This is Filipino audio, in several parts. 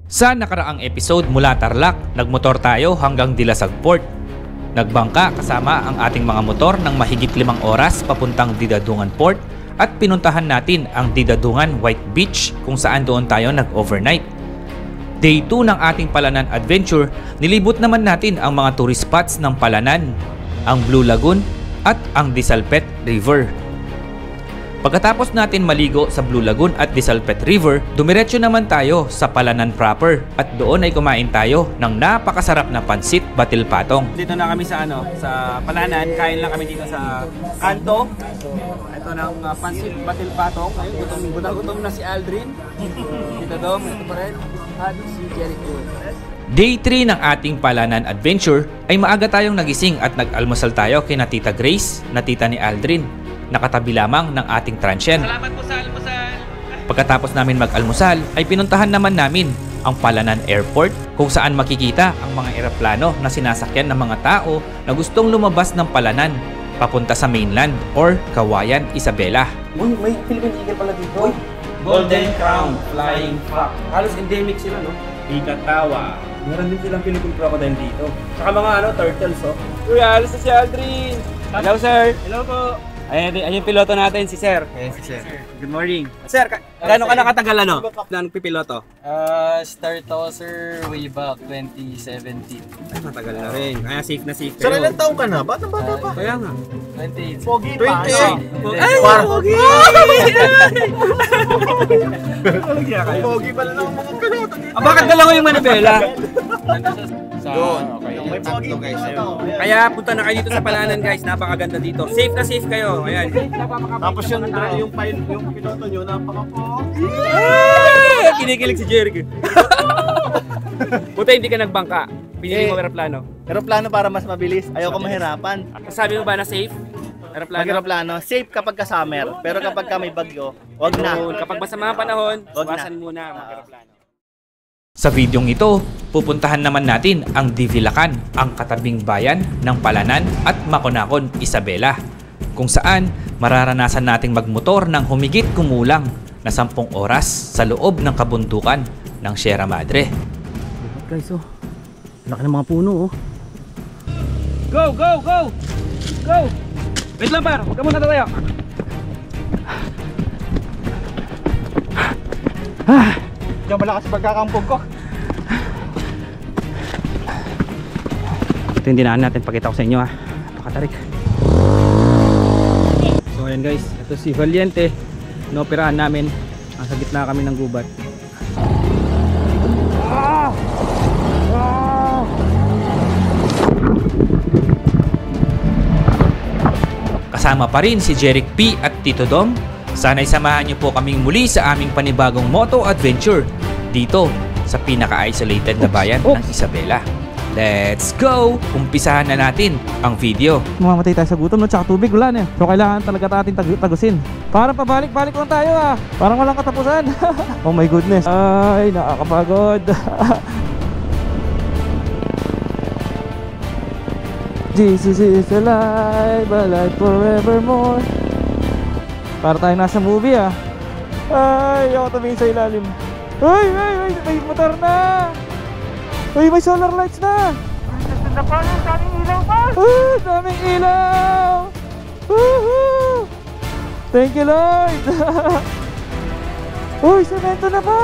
Sa nakaraang episode mula Tarlac, nagmotor tayo hanggang Dilasag Port. Nagbangka kasama ang ating mga motor ng mahigit 5 oras papuntang Didadungan Port at pinuntahan natin ang Didadungan White Beach kung saan doon tayo nag-overnight. Day 2 ng ating Palanan Adventure, nilibot naman natin ang mga tourist spots ng Palanan, ang Blue Lagoon at ang Disalpet River. Pagkatapos natin maligo sa Blue Lagoon at Disalpet River, dumiretso naman tayo sa Palanan proper at doon ay kumain tayo ng napakasarap na pansit batil patong. Dito na kami sa sa Palanan, kain lang kami dito sa kanto. Ito ng pansit batil patong. Ayun, gutom na si Aldrin. Dito Dom, ito pa rin. At si Jericho. Day 3 ng ating Palanan Adventure ay maaga tayong nagising at nag-almusal tayo kina Tita Grace na tita ni Aldrin. Nakatabi lamang ng ating transient. Salamat po sa almusal. Pagkatapos namin mag-almusal ay pinuntahan naman namin ang Palanan Airport kung saan makikita ang mga eroplano na sinasakyan ng mga tao na gustong lumabas ng Palanan papunta sa mainland or Kawayan, Isabela. Uy, may Philippine Eagle pala dito. Golden Crown Flying Fox. Halos endemic sila, no? Ikatawa. Meron din silang Philippine Crocodile dito. Saka mga turtles, oh. Uy, alas na si Aldrin. Hello, sir. Hello po. Ayun yung piloto natin, si Sir. Yes, sir. Good morning. Sir, gaano ka nakatagal ng pipiloto? Start ako, sir, way back 2017. Ay, matagal na rin. Kaya safe na safe Sir, kayo. ilang taong ka na? Bata pa? Kaya nga. 28. Pogi pa. 28. Ay, pogi! Pogi pala ng mga piloto dito. Bakit dalawa yung manibela? Doon. May pogi guys. Kaya punta na kayo dito sa Palanan, guys. Napakaganda dito. Safe na safe kayo. Ayan. Tapos yung piloto nyo, napaka-pogi. Kinikilig si Jericho. Buta hindi ka nagbangka. Pinili mo aeroplano. Aeroplano para mas mabilis. Ayoko mahirapan. Sabi mo ba na safe? Aeroplano? Mag-aeroplano, safe kapag ka summer. Pero kapag ka may bagyo, wag na. Kapag masama ang panahon, Wag na. iwasan muna mag-aeroplano. Sa videong ito, pupuntahan naman natin ang Divilacan, ang katabing bayan ng Palanan at Maconacon, Isabela, kung saan mararanasan nating magmotor ng humigit kumulang na 10 oras sa loob ng kabundukan ng Sierra Madre. Guys, oh. Laki ng mga puno, oh. Go! Go! Go! Go! Wait lang par, huwag ka muna tayo. Diyan malakas pagkakampog ko. Ito yung dinaan natin, pakita ko sa inyo ha. Napakatarik. So ayan guys, ito si Valiente. Inoperahan namin. Nasa gitna kami ng gubat. Kasama pa rin si Jeric P at Tito Dom. Sana'y samahan niyo po kaming muli sa aming panibagong moto adventure dito sa pinaka-isolated na bayan ng Isabela. Let's go! Umpisahan na natin ang video. Mamamatay tayo sa gutom, no? Tsaka tubig, wala na. So kailangan talaga natin tagusin. Parang pabalik-balik lang tayo ah. Parang walang katapusan. Oh my goodness. Ay, nakakapagod. Jesus is alive, alive forevermore. Para tayo nasa movie ah. Ay, ako tumingin sa ilalim. Ay, may motor na. Ay, may solar lights na. Ay, daming ilaw pa. Ay, daming ilaw. Woohoo! Thank you, Lord. Uy, semento na pa.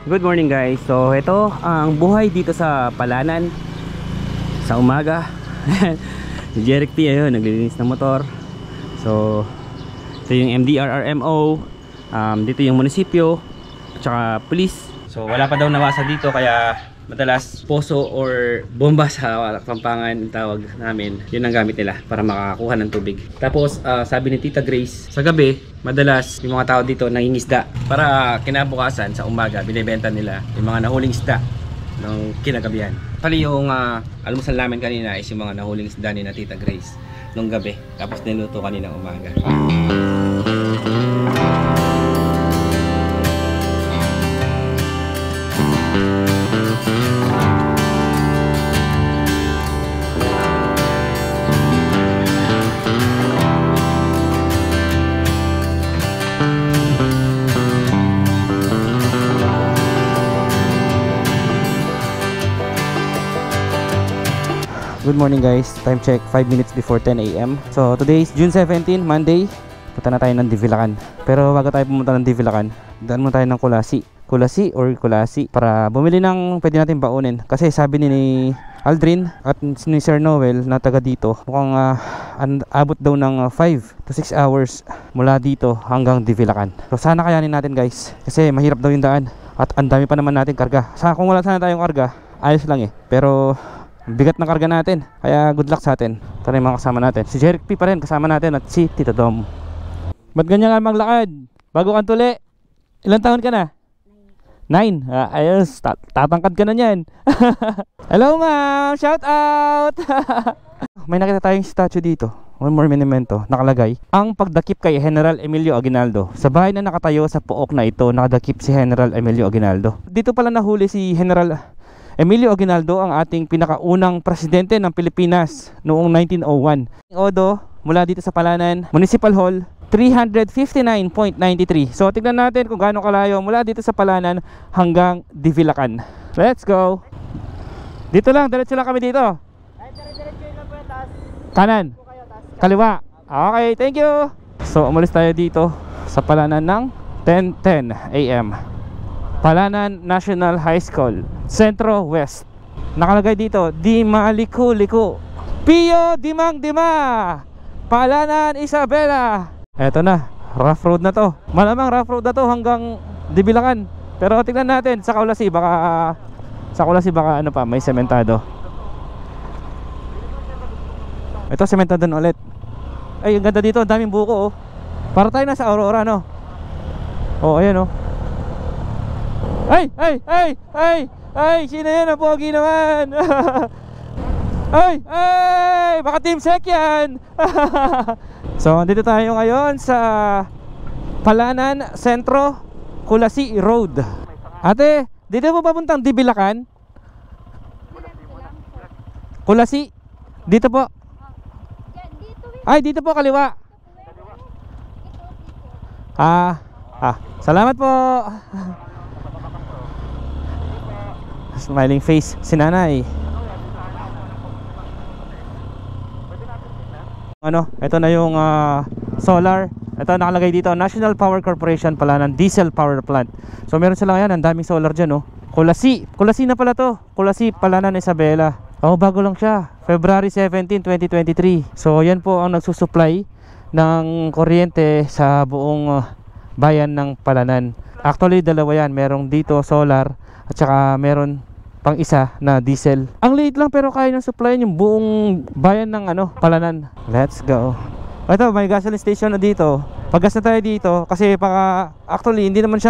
Good morning guys. So ito ang buhay dito sa Palanan sa umaga. Si Jeric P ayun, naglilinis ng motor. So ito yung MDRRMO, dito yung munisipyo, tsaka police. So wala pa daw nawasa dito kaya Madalas poso or bomba sa Pampangan ang tawag namin. Yun ang gamit nila para makakuha ng tubig. Tapos sabi ni Tita Grace, sa gabi madalas yung mga tao dito nangingisda para kinabukasan sa umaga binebenta nila yung mga nahuling isda ng kinagabihan. Pali yung almusal namin kanina is yung mga nahuling isda ni na Tita Grace nung gabi. Tapos niluto kanina umaga. Good morning guys, time check 5 minutes before 10 AM. So today is June 17, Monday. Punta na tayo ng Divilacan. Pero bago tayo pumunta ng Divilacan, daan muna tayo ng Kulasi para bumili ng pwede natin baunin. Kasi sabi ni Aldrin at ni Sir Noel na taga dito, mukhang abot daw ng 5 to 6 hours mula dito hanggang Divilacan. So sana kayanin natin guys, kasi mahirap daw yung daan at ang dami pa naman natin karga. Kung wala sana tayong karga, ayos lang eh. Pero bigat na karga natin, kaya good luck sa atin. Ito na yung mga kasama natin. Si Jeric P pa rin kasama natin at si Tito Dom. Ba't ganyan ka maglakad? Bago kang tuli. Ilang taon ka na? 9. Ayos, tatangkad ka na yan. Hello ma'am, shout out. May nakita tayong statue dito. One more monumento, nakalagay ang pagdakip kay General Emilio Aguinaldo. Sa bahay na nakatayo sa puok na ito, nakadakip si General Emilio Aguinaldo. Dito pala nahuli si General Emilio Aguinaldo, ang ating pinakaunang presidente ng Pilipinas noong 1901. Odo, mula dito sa Palanan Municipal Hall, 359.93. So tignan natin kung gaano kalayo mula dito sa Palanan hanggang Divilacan. Let's go. Dito lang, diretso lang kami dito. Kanan, kaliwa. Okay, thank you. So umalis tayo dito sa Palanan ng 10:10 AM. Palanan National High School, Centro West. Nakalagay dito, Di Maliko-liko, Pio Dimang Dima, Palanan Isabela. Eto na, rough road na to. Malamang rough road na to hanggang Divilacan. Pero tingnan natin sa Kulasi, baka ano pa, may sementado. Ito sementado na ulit. Ay, ang ganda dito, ang daming buko oh. Para tayo nasa Aurora no. Oh, ayan oh. Ay! Sino yan? Ang pogi naman! Ay! Baka Team Sek yan! So, dito tayo ngayon sa Palanan Sentro, Kulasi Road. Ate, dito po papuntang Divilacan? Kulasi? Dito po? Ay, dito po, kaliwa. Salamat po. Smiling face si nanay. Ito na yung solar. Ito nakalagay dito, National Power Corporation Palanan Diesel Power Plant. So meron sila yan, ang daming solar dyan oh. Kulasi na pala to. Kulasi, Palanan Isabela. Bago lang siya, February 17, 2023. So yan po ang nagsusupply ng kuryente sa buong bayan ng Palanan. Actually dalawa yan, merong dito solar at saka meron pang isa na diesel. Ang liit lang pero kaya nang supplyan yung buong bayan ng Palanan. Let's go. Ito, may gasoline station na dito. Paggas na tayo dito kasi actually hindi naman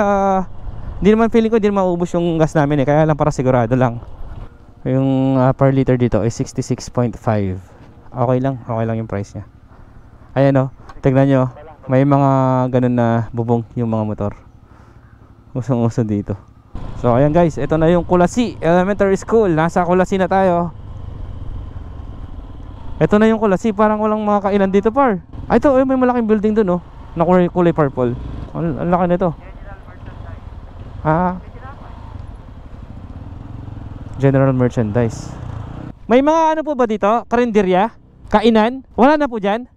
feeling ko hindi maubos yung gas namin eh. Kaya lang para sigurado lang. Yung per liter dito is 66.5. Okay lang yung price niya. Ayan oh, tignan nyo. May mga ganun na bubong yung mga motor. Usong-uso dito. So ayan guys, ito na yung Kulasi Elementary School. Nasa Kulasi na tayo. Ito na yung Kulasi, parang walang mga kainan dito par. Ito, may malaking building dun oh, na kulay purple. Ang laki nito. General Merchandise. May mga po ba dito? Karinderya? Kainan? Wala na po dyan?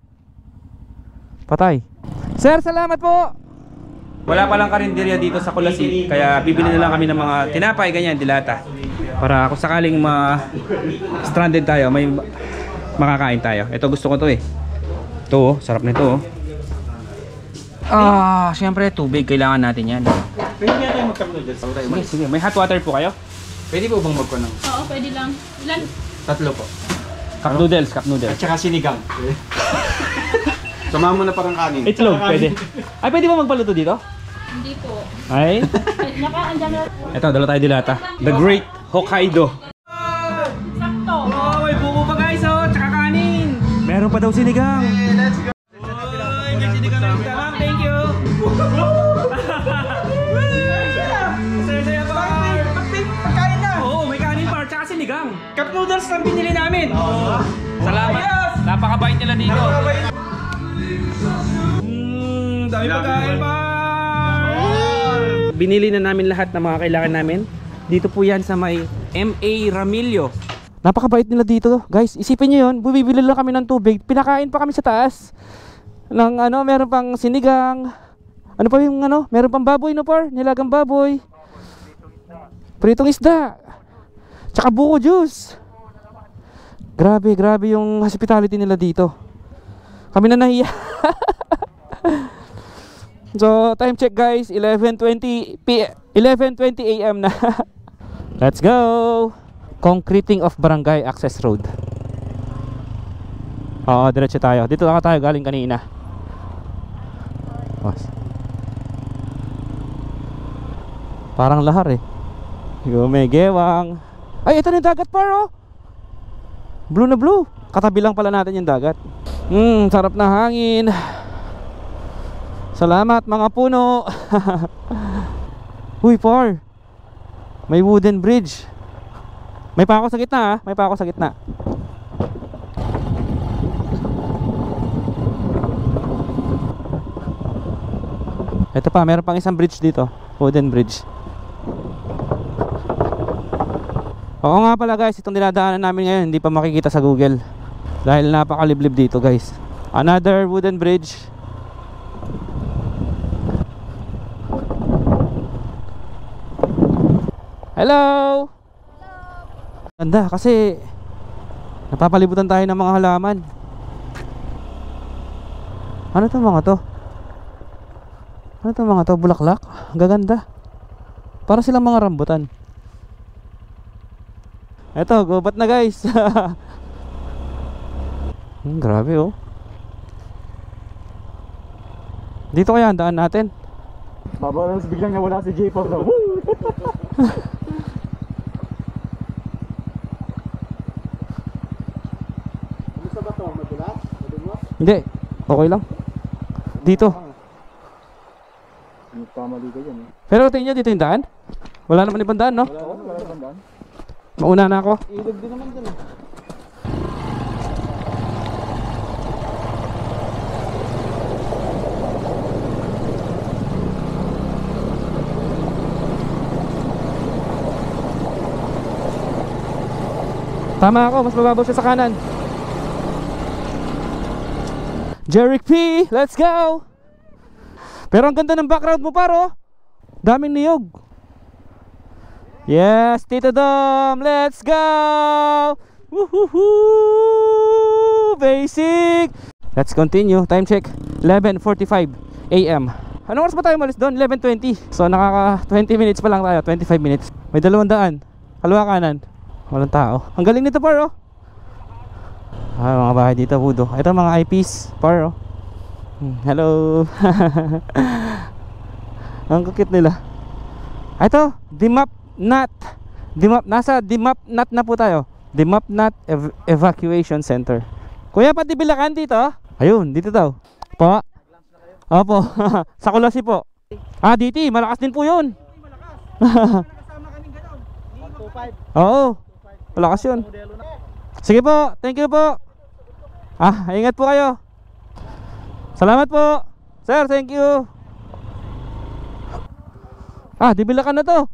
Patay. Sir, salamat po. Wala palang karinderya dito sa Kulasi, kaya bibili na lang kami ng mga tinapay, ganyan, dilata. Para kung sakaling stranded tayo, may makakain tayo. Ito gusto ko to eh. Ito oh, sarap nito oh. Siyempre tubig, kailangan natin yan. Pwede kaya tayo magkaroon dyan. Sige, may hot water po kayo? Pwede po bang magkuha ng Oo, pwede lang. Ilan? 3 po? Cup noodles, cup noodles. At saka sinigang. Samahan mo na parang kanin. Itlog, pwede. Ay, pwede ba magpaluto dito? Hindi po. Ay. Andyan na. Ito, dala tayo dilata. The Great Hokkaido. Sakto. Oh, may buko pa guys, oh, tsaka kanin. Meron pa daw sinigang. Let's go. Oy, may sinigang na yung damang. Thank you. Saya-saya pa. Pagkain na. Oo, may kanin pa, tsaka sinigang. Cup noodles lang binili namin. Salamat. Napakabait nila dito. Dami pagkain pa. Binili na namin lahat ng mga kailangan namin. Dito po yan sa may MA Ramillo. Napakabait nila dito, guys. Isipin niyo 'yon, bumibili lang kami ng tubig, pinakain pa kami sa taas. Ng meron pang sinigang. Ano pa yung meron pang baboy no par, nilagang baboy. Pritong isda. Tsaka buko juice. Grabe yung hospitality nila dito. Kami na nahiya. So, time check guys, 11:20 AM na. Let's go! Concreting of Barangay Access Road. Oo, diretso tayo. Dito tayo galing kanina. Parang lahar eh. Gumegewang. Ay, ito na yung dagat par oh. Blue na blue. Katabi lang pala natin yung dagat. Sarap na hangin. Salamat mga puno. Uy par, may wooden bridge. May pa ako sa gitna ah. May pa ako sa gitna. Ito pa, meron pang isang bridge dito. Wooden bridge. Oo nga pala guys, itong dinadaanan namin ngayon hindi pa makikita sa Google. Dahil napakaliblib dito guys. Another wooden bridge. Hello! Ganda kasi napapalibutan tayo ng mga halaman. Ano to mga to? Ano to mga to? Bulaklak? Ang gaganda. Para silang mga rambutan. Eto, gubat na guys. Grabe oh. Dito kaya ang daan natin. Babalas biglang nawala si J-Pop na. Hindi, okay lang. Dito. Nagkamali ka dyan eh. Pero tingin nyo dito yung daan? Wala naman ibang daan no? Wala naman daan. Mauna na ako. Ilog din naman dyan eh. Tama ako, mas mababaw siya sa kanan. Jeric P, let's go! Pero ang ganda ng background mo paro. Daming niyog. Yes, Tito Dom, let's go! Woohoo! Basic! Let's continue, time check 11:45 AM. Anong oras ba tayo malis doon? 11:20. So nakaka 20 minutes pa lang tayo, 25 minutes. May 200, kaliwa kanan. Walang tao. Ang galing nito par oh. Mga bahay dito Budo. Ito mga eyepiece par oh. Hello. Ang kukit nila. Ito Dimap Nat. Nasa Dimap Nat na po tayo. Dimap Nat Evacuation Center. Kuya pati Bilakan dito. Ayun dito daw. Po. Opo. Sa Kulasi po. Dito malakas din po yun. Oo. Malakas yun. Sige po, thank you po. Ingat po kayo. Salamat po. Sir, thank you. Dibilakan na to.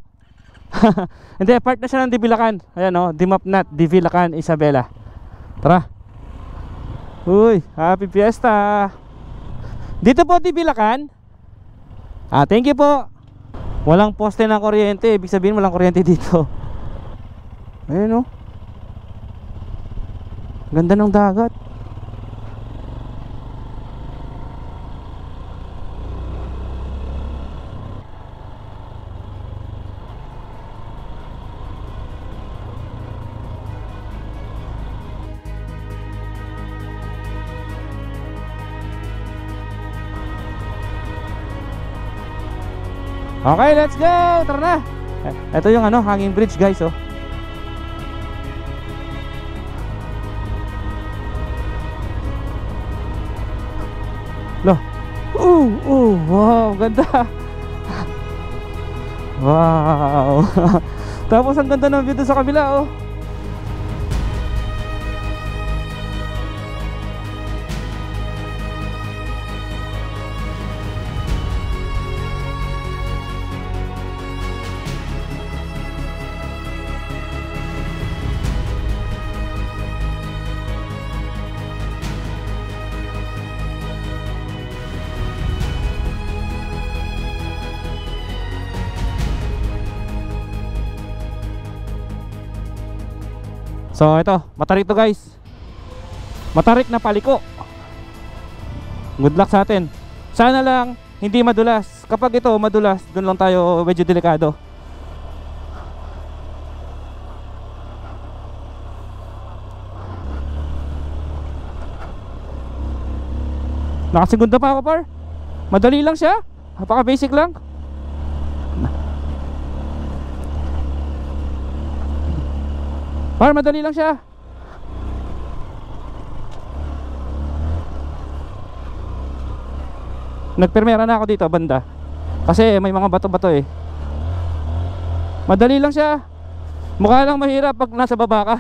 Hindi, part na siya ng Dibilakan. Ayan o, Dimap Nat, Dibilakan, Isabela. Tara. Uy, happy fiesta. Dito po Dibilakan. Thank you po. Walang poste ng kuryente. Ibig sabihin walang kuryente dito. Ayun o. Ganda ng dagat. Okay, let's go. Tara na. Ito yung ano, hanging bridge guys, oh. Loh. Wow, ganda. Wow. Tapos ang ganda ng view doon sa kabila, oh. So ito, matarik to guys. Matarik na paliko. Good luck sa atin. Sana lang hindi madulas. Kapag ito madulas, dun lang tayo medyo delikado. Nakasegunda pa ako, par. Madali lang siya. Napaka basic lang. Par, madali lang siya. Nagpermera na ako dito banda kasi may mga bato-bato eh. Madali lang siya. Mukha lang mahirap pag nasa baba ka.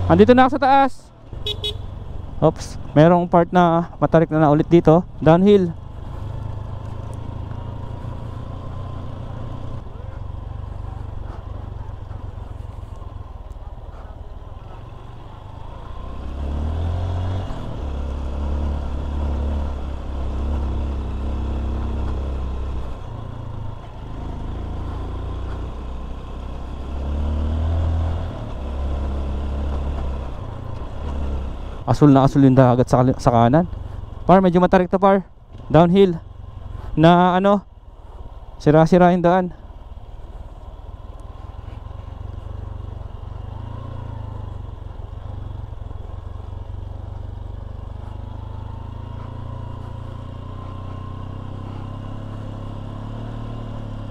Andito na ako sa taas. Oops, merong part na matarik na ulit dito. Downhill. Asul na asul yung dagat sa kanan. Par, medyo matarik to, par. Downhill. Na ano, sira-sira yung daan.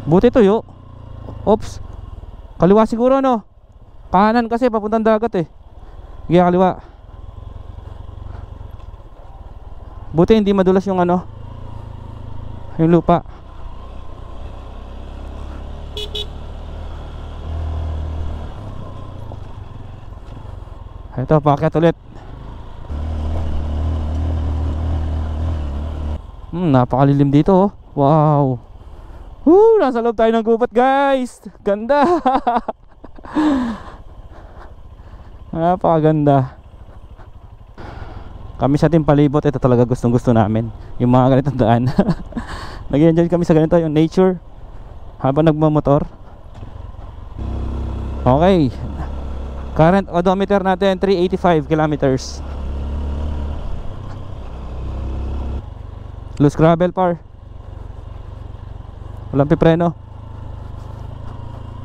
Buti tuyo. Oops. Kaliwa siguro, no? Kanan kasi papuntang dagat eh. Sige, kaliwa. Buti hindi madulas yung ano, yung lupa. Ito, paakyat ulit. Napakalilim dito, oh. Wow. Nasa loob tayo ng gubat, guys. Ganda. Napakaganda. Kami sa Team Palibot, ito talaga gustong gusto namin, yung mga ganitong daan. Nag-enjoy kami sa ganito, yung nature habang nagmamotor. Okay, current odometer natin 385 kilometers. Loose gravel, par. Walang pipreno.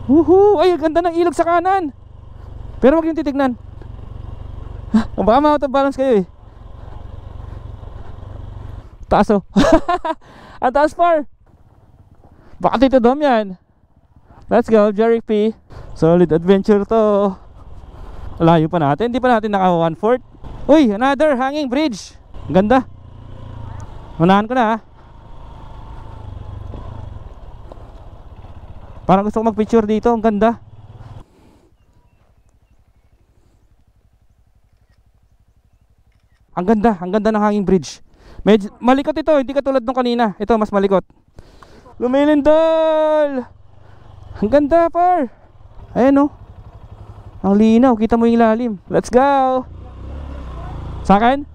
Woohoo! Ay, ang ganda ng ilog sa kanan. Pero wag yung titignan. Baka ma-out of balance kayo eh. Taas, oh. Ang taas, par. Baka dito dom yan. Let's go, Jerry P. Solid adventure to. Layo pa natin. Hindi pa natin naka 1/4. Uy, another hanging bridge. Ganda. Unahan ko na, ha. Parang gusto ko mag-picture dito. Ang ganda. Ang ganda ng hanging bridge. Medyo malikot ito, hindi katulad nung kanina. Ito mas malikot. Lumilindol. Ang ganda, par. Ayan, oh. Ang linaw, kita mo yung ilalim. Let's go. Sa akin?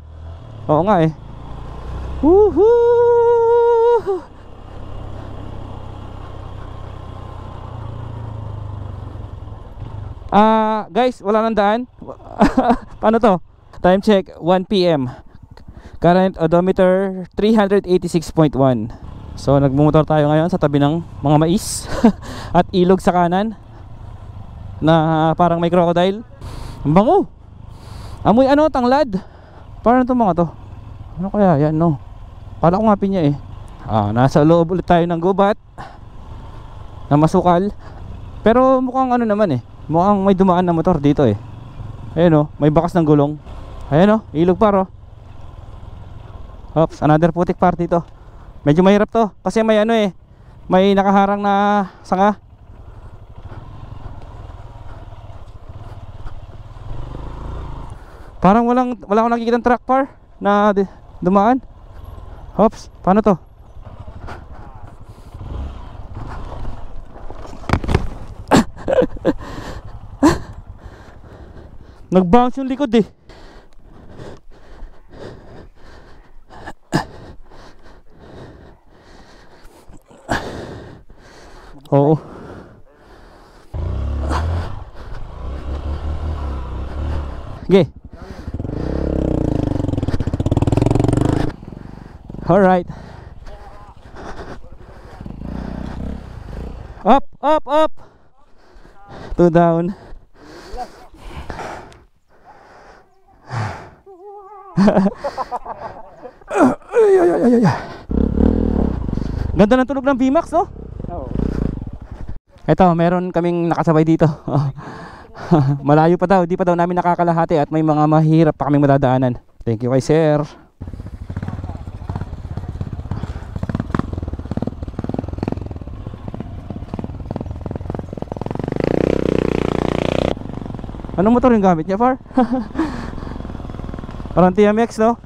Oo nga eh. Woohoo. Guys, wala nang daan. Paano to? Time check, 1 PM. Current odometer 386.1. So nagmumotor tayo ngayon sa tabi ng mga mais at ilog sa kanan na parang may crocodile. Ang bango. Amoy ano, tanglad. Parang itong mga to. Ano kaya yan, no? Kala ko nga pinya eh. Nasa loob ulit tayo ng gubat na masukal. Pero mukhang ano naman eh, mukhang may dumaan na motor dito eh. Ayan o, may bakas ng gulong. Ayan o, ilog par o. Oops, another putik part dito. Medyo mahirap to kasi may ano eh, may nakaharang na sanga. Parang wala akong nakikita ng truck par na dumaan. Oops, paano to? Nag-bounce yung likod eh. Oo. Okay. Alright. Up, up, up. 2 down. Ganda ng tunog ng VMAX, no? Oo. Ito, meron kaming nakasabay dito. Malayo pa daw, di pa daw namin nakakalahati at may mga mahirap pa kaming madadaanan. Thank you kay sir. Anong motor yung gamit niya, par? Parang TMX, no?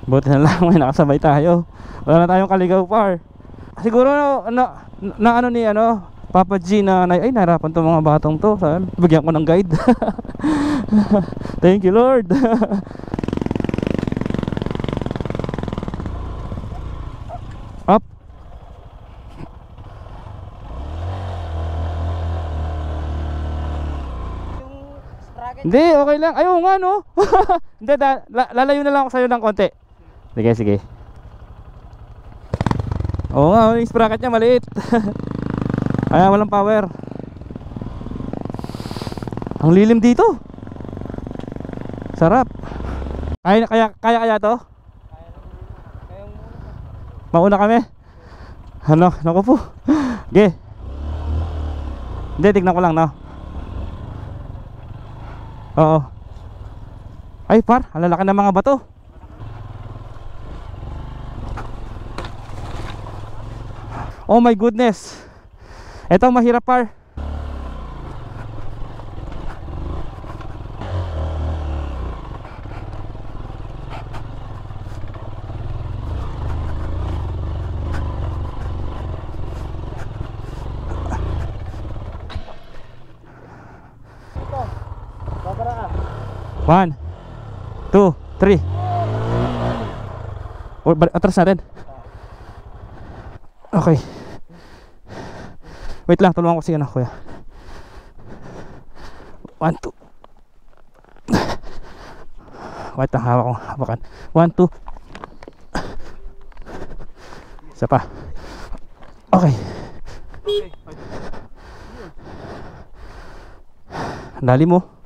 Buti na lang may nakasabay tayo. Wala na tayong kaligaw, par. Siguro na ano ni ano Papa G na ay nahirapan tong mga batong to. Bigyan ko ng guide. Thank you, Lord. Up. Hindi, okay lang. Ayaw nga, no? Hindi, lalayo na lang ako sa'yo ng konti. Sige, sige. Oo nga, yung sprocket niya maliit. Kaya walang power. Ang lilim dito. Sarap. Kaya to? Mauna kami. Ano, naku po. Okay. Hindi, tignan ko lang, no? Oo. Ay par, ang lalaki ng mga bato. Oh my goodness. Ito mahirap par. One, 2, 3. Atras natin. Okay. Wait lang, tulungan ko si ano, kuya. 1, 2. Wait lang, hawakan. 1, 2. Isa pa. Okay. Dali mo.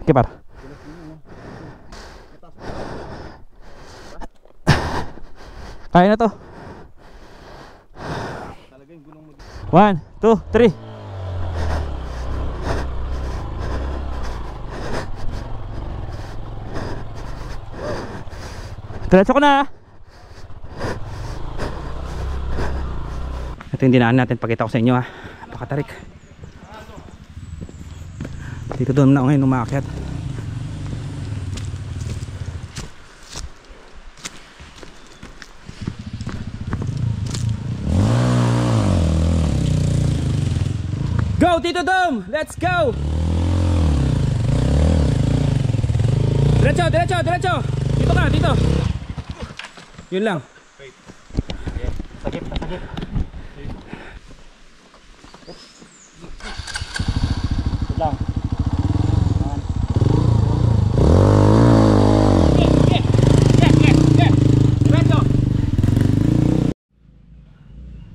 Okay, par. Kaya na to. 1, 2, 3. Diretso ko na. Ito yung dinaan natin. Pakita ko sa inyo, ha. Napakatarik. Dito doon na ako ngayon umakyat. Go Tito Dom! Let's go! Diretso, diretso, diretso! Dito ka, dito! Yun lang. Sakip, sakip. Lang.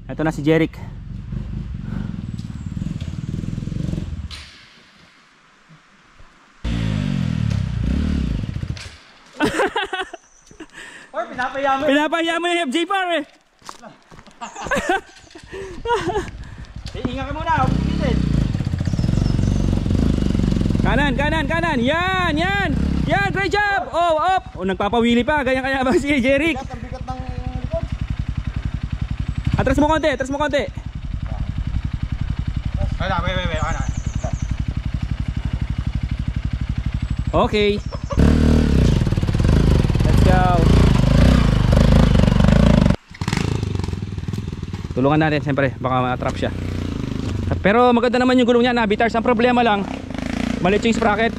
Ito na si Jeric. Pinapahiya mo yung FJ par eh. Ingat ka muna, ulitin. Kanan. Yan. Yan, great job. Oh, up. Oh, nagpapawili pa. Ganyan kaya ba si Jeric? Ang bigat ng likod. Atras mo konti. Wait. Okay. Let's go. Tulungan natin siyempre, baka ma-trap siya. Pero maganda naman yung gulong niya, nabitars. Ang problema lang, maliit yung sprocket.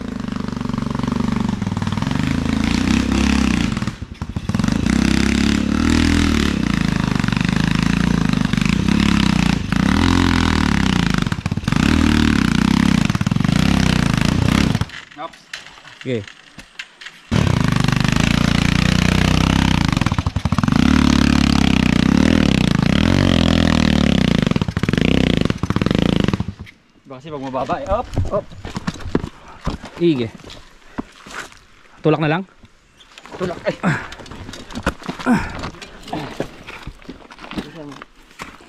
Okay. Kasi pag mababa, up. Ige. Tulak na lang.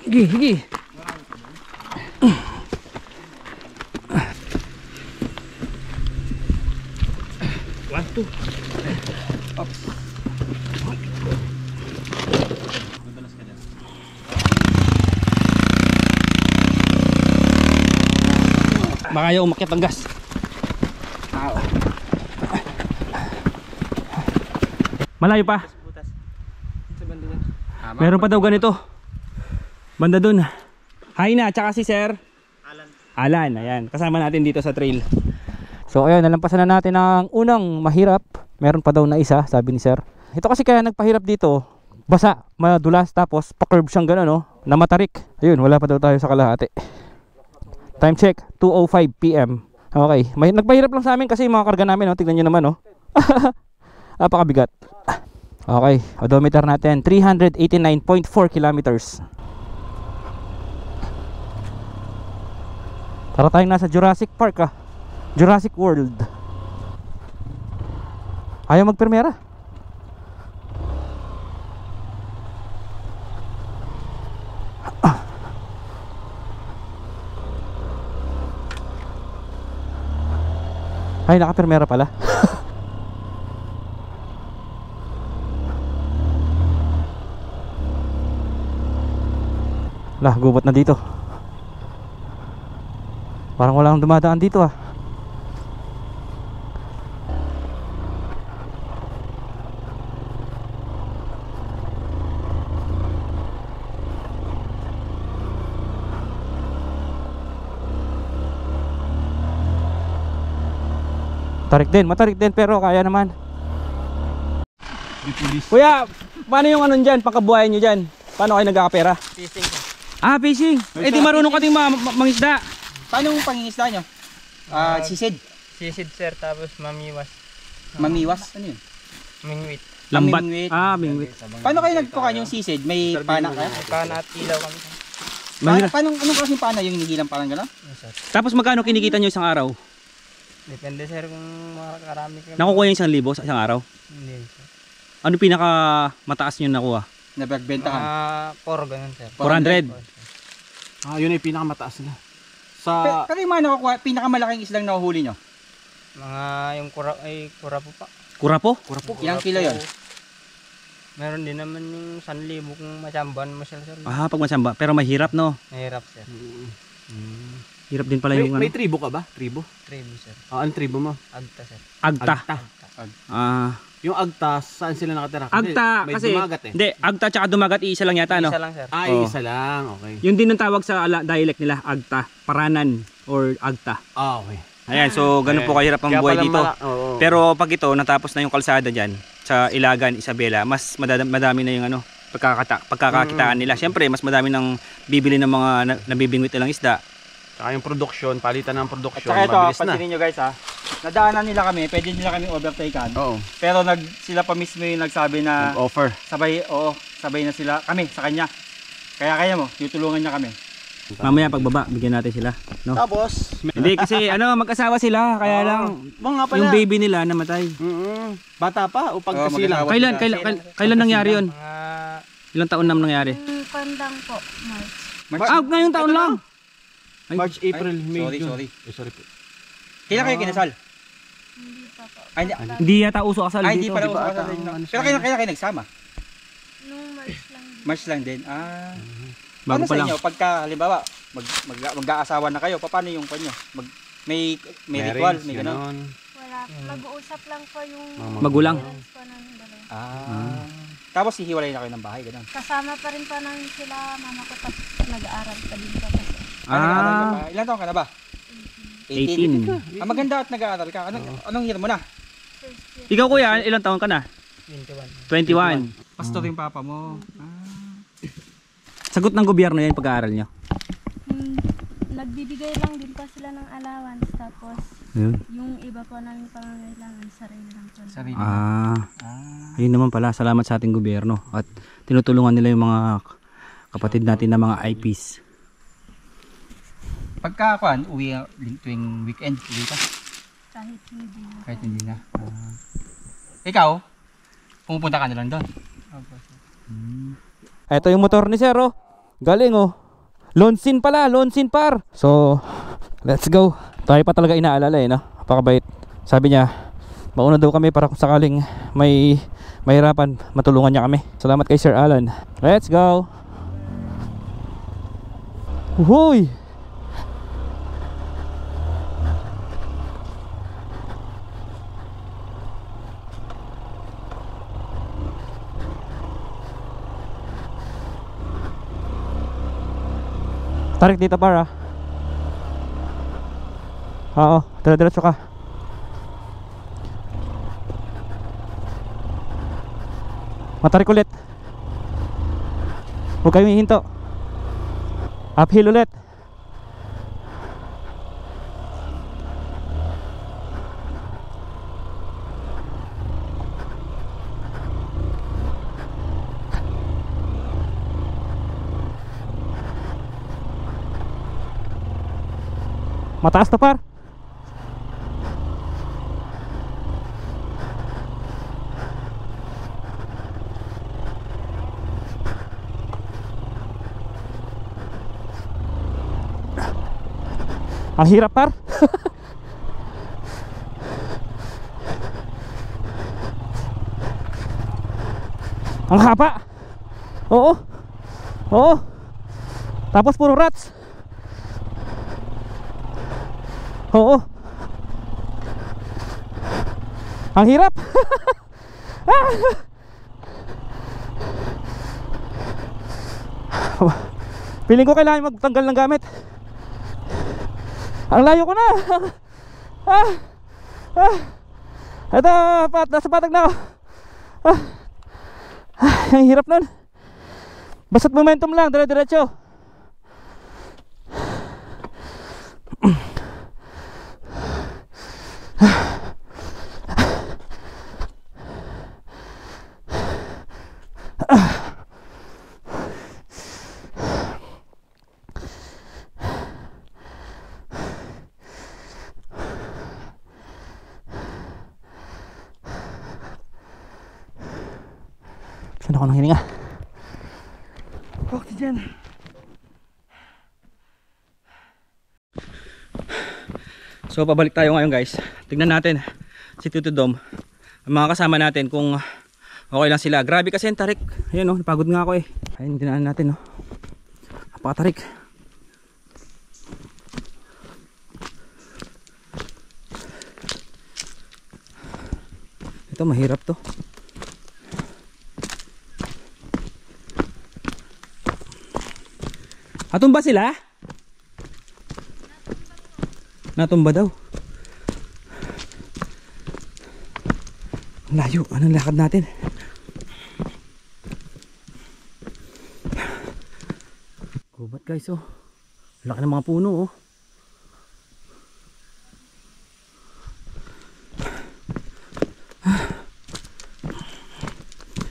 Higi. One, two. Baka ayaw umakyat ang gas. Malayo pa. Meron pa daw ganito. Banda dun. Hi na, tsaka si Sir Alan, ayan. Kasama natin dito sa trail. So ayun, nalampasan na natin ang unang mahirap. Meron pa daw na isa, sabi ni Sir. Ito kasi kaya nagpahirap dito, basa, madulas, tapos pa-curve siyang gano'n, no? Na matarik. Ayun, wala pa daw tayo sa kalahati. Time check, 2:05 PM. Okay, nagpahirap lang sa amin kasi yung mga karga namin, no? Tignan nyo naman, no? Napakabigat. Okay, odometer natin 389.4 kilometers. Para tayong nasa Jurassic Park, ah. Jurassic World. Ayaw magpermera. Ay, nakapermera pala. Lah, gubat na dito. Parang walang dumadaan dito, ah. Matarik din pero kaya naman. Kuya, paano yung ano dyan, pangkabuhayan nyo dyan? Paano kayo nagkakapera? Fishing. Ah, fishing. Eh di marunong ka ding mangisda. Paano yung pangingisda nyo? Sisid. Sisid sir, tapos mamiwas. Mamiwas? Ano yun? Mingwit. Lambat. Mingwit. Ah, mingwit. Paano kayo nagkukan yung sisid? May pana ka? Pana at ilaw kami. Paano, anong klaseng pana yung hinihilang parang gano'n? Tapos magkano kinikita nyo isang araw? Depende sir kung makakarami kami. Nakukuha yung 1,000 sa isang araw? Hindi sir. Ano pinaka mataas nyo nakuha? Nabagbentahan. 4 ganun sir. 400. Ah, yun ay pinakamataas na. Sa Pero yung mga nakukuha, pinakamalaking islang nahuhuli nyo? Mga yung kurapo pa. Kurapo? Ilang kilo yun? Meron din naman yung 1,000 kung machamban mo sila sir. Ah, pag masamba. Pero mahirap, no? Mahirap sir. Hirap din pala yung may tribo ka ba? Tribo? Tribo sir. Ah, ang tribo mo? Agta sir. Agta. Ah, Yung agta, saan sila nakatira? Agta may kasi dumagat eh. hindi, agta tsaka dumagat isa lang yata, no? Isa lang sir. Ah, Oh. isa lang. Okay. Yun din ang tawag sa dialect nila, agta, paranan or agta. Ah, okay. Ayan, so ganun po kahirap ang buhay dito. Oo. Pero pag ito natapos na yung kalsada diyan sa Ilagan, Isabela, mas madami na yung ano, pagkakakitaan nila. Siyempre, mas madami nang bibili ng mga nabibingwit nilang isda. Saka yung production, palitan ng production, Saka ito, mabilis na. pansinin nyo guys ha. Nadaanan nila kami, pwede nila kami overtakean. Oo. Pero sila pa mismo yung nagsabi na Offer. sabay na sila kami sa kanya. Kaya mo, tutulungan niya kami. Mamaya pagbaba, bigyan natin sila. No? Tapos, Hindi kasi mag-asawa sila, kaya lang mga pala. yung baby nila namatay. Bata pa o pagkasilang. Kailan nangyari yun? Ilang taon na nangyari? Pandang po, March. Ngayong taon lang. March, April, May, June. Sorry po. Kailan kayo kinasal? Hindi pa po. Hindi yata uso kasal dito. Hindi pala uso kasal din. Pero kailan kayo nagsama? Nung March lang. March lang din. Bago Paano pa sa lang. inyo? Pagka, halimbawa, mag-aasawa na kayo, paano yung kanyo? May ritual, may gano'n? Wala. Mag-uusap lang po yung Magulang. parents po ng dalawa. Tapos hihiwalay na kayo ng bahay, gano'n? Kasama pa rin pa namin sila, mama ko, tapos nag-aaral pa din po kasi. Nag-aaral ka pa? Ilan taon ka na ba? 18. Maganda at nag-aaral ka. Anong year mo na? First year. Ikaw kuya, ilang taon ka na? 21. Pastor yung papa mo. Sagot ng gobyerno yan pag-aaral nyo. Nagbibigay lang din po sila ng allowance, tapos yung iba po namin pangangailangan, sarili lang po. Ayun naman pala, salamat sa ating gobyerno at tinutulungan nila yung mga kapatid natin na mga IPs. Pagka uwi tuwing weekend, uwi ka? Kahit hindi. Hindi na. Ikaw, pumupunta ka na lang doon? Ito yung motor ni Sir, oh. Galing, oh. Lonsin pala, Lonsin par. So, let's go. Tayo pa talaga inaalala, no? Napakabait. Sabi niya, mauna daw kami para kung sakaling may mahirapan, matulungan niya kami. Salamat kay Sir Alan. Let's go. Uhoy! Tarik dito para. Oo, dire-diretso ka. Matarik ulit. Huwag kayong hihinto. Uphill ulit. Mataas to par. Ang hirap par. Ang haba. Oo. Oo. Tapos puro rats. Oo. Ang hirap. Piling ko kailangan magtanggal ng gamit. Ang layo ko na. Ito, nasa patag na ako. Ang hirap nun. Basta't momentum lang, dire-diretso. Saan ako nang hininga? Oxygen. So pabalik tayo ngayon guys. Tignan natin si Tito Dom, ang mga kasama natin kung okay lang sila. Grabe kasi yung tarik. Ayun oh, napagod nga ako eh. Ayun, dinaan natin oh. Napakatarik. Ito mahirap to. Natumba sila? Natumba daw. Layo, anong lakad natin? Gubat guys oh. Laki ng mga puno oh.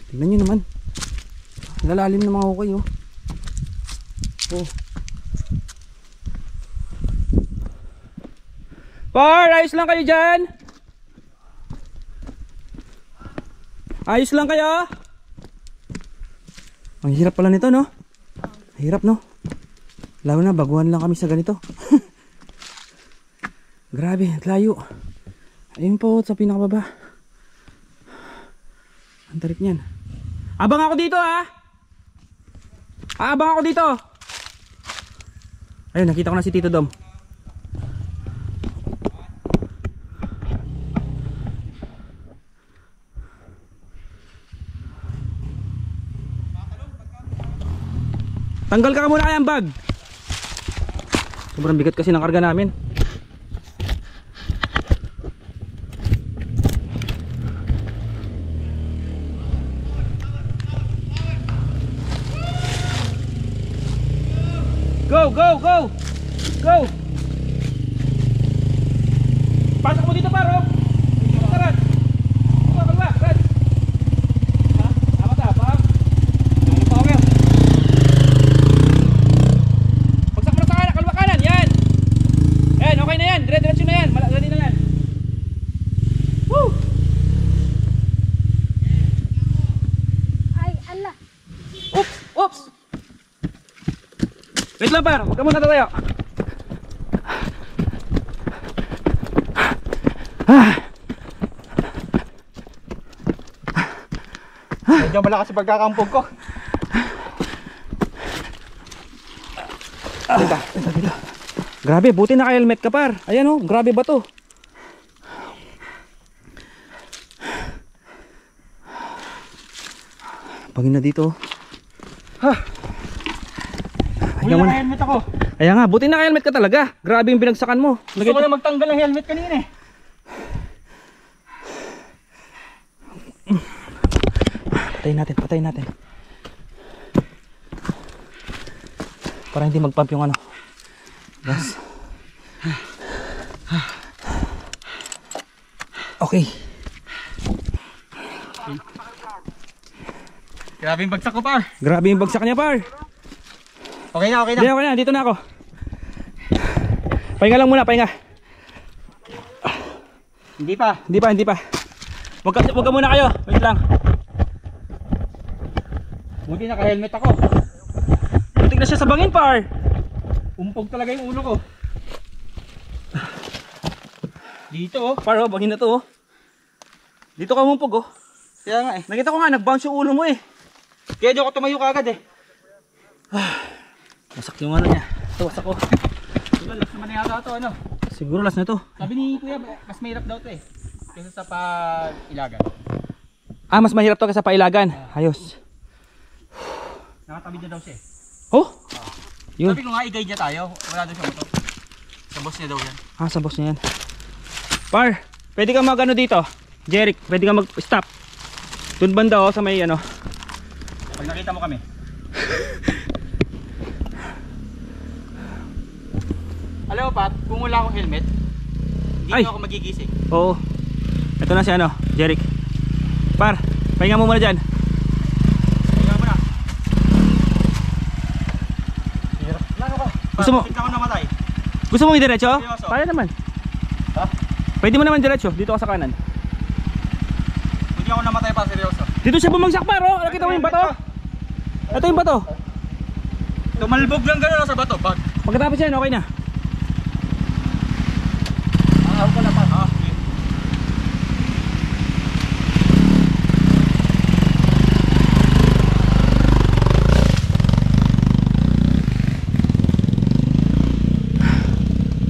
Tignan nyo naman. Lalalim ng mga hukay oh. Oh. Par, ayos lang kayo dyan? Ayos lang kayo? Ang hirap pala nito, no? Hirap, no? Lalo na, baguhan lang kami sa ganito. Grabe, at layo. Ayun po, sa pinakababa. Ang tarik niyan. Abang ako dito, ha? Abang ako dito. Ayun, nakita ko na si Tito Dom. Tanggal ka muna kaya ang bag. Sobrang bigat kasi ng karga namin. Go, go, go! Go! Pasok mo dito, paro! Rad! Kalma, Rad! Ha? Tama ka, pa? Power! Pagsak mo na sa kanan, kalma kanan, yan! Yan, okay na yan, dire-diretso na yan, ready na yan. Woo! Ay, ala. Oops! Oops! Wait lang, par, huwag ka muna tatayo. Medyo malakas sa pagkakampog ko. Dito. Grabe, buti naka-helmet ka, par. Ayan, oh, grabe ba to? Pagin na dito. Uy, naka-helmet ako. Kaya nga, buti naka-helmet ka talaga. Grabe yung binagsakan mo. Gusto ko na magtanggal ng helmet kanina eh. Patayin natin. Para hindi mag-pump yung ano. Gas. Okay. Grabe yung bagsak ko, par. Grabe yung bagsak niya, par. Okay na, okay na. Okay na, dito na ako. Pahinga lang muna, pahinga. Hindi pa. Hindi pa. Wag ka muna kayo. Wait lang. Buti naka-helmet ako. Butik na siya sa bangin, par. Umpog talaga yung ulo ko. Dito oh. Par, oh, bangin na to, oh. Dito ka umumpog, oh. Kaya nga eh. Nakita ko nga, nag-bounce yung ulo mo, eh. Kaya di ako tumayo kagad eh. Wasak yung ano niya. Ito, wasak ko. Diba, last naman yata ito, ano? Siguro last na to. Sabi ni Kuya, mas mahirap daw ito eh. Kaysa sa pa-ilagan. Ah, mas mahirap to kaysa pailagan. Ayos. Nakatabi na daw siya eh. Oh? Yun. Sabi ko nga, i-guide niya tayo. Wala daw siya motor. Sa boss niya daw yan. Ah, sa boss niya yan. Par, pwede ka mag-ano dito? Jeric, pwede ka mag-stop. Doon banda, oh, sa may ano. Pag nakita mo kami. Alam mo, Pat, kung wala akong helmet, hindi Ay. ako magigising. Oo. Ito na si ano, Jeric. Par, pahinga mo muna dyan. Kaya mo na. Laro ko. Gusto mo? Tignan ko namatay. Gusto mo i-diretso? Seryoso? Kaya naman. Ha? Pwede mo naman diretso, dito ka sa kanan. Hindi ako namatay pa, seryoso. Dito siya bumagsak, par, oh. Nakita mo yung bato? Ito yung bato. Tumalbog lang gano'n sa bato. Bag. Pagkatapos yan, okay na. Ako ko na pa. Okay.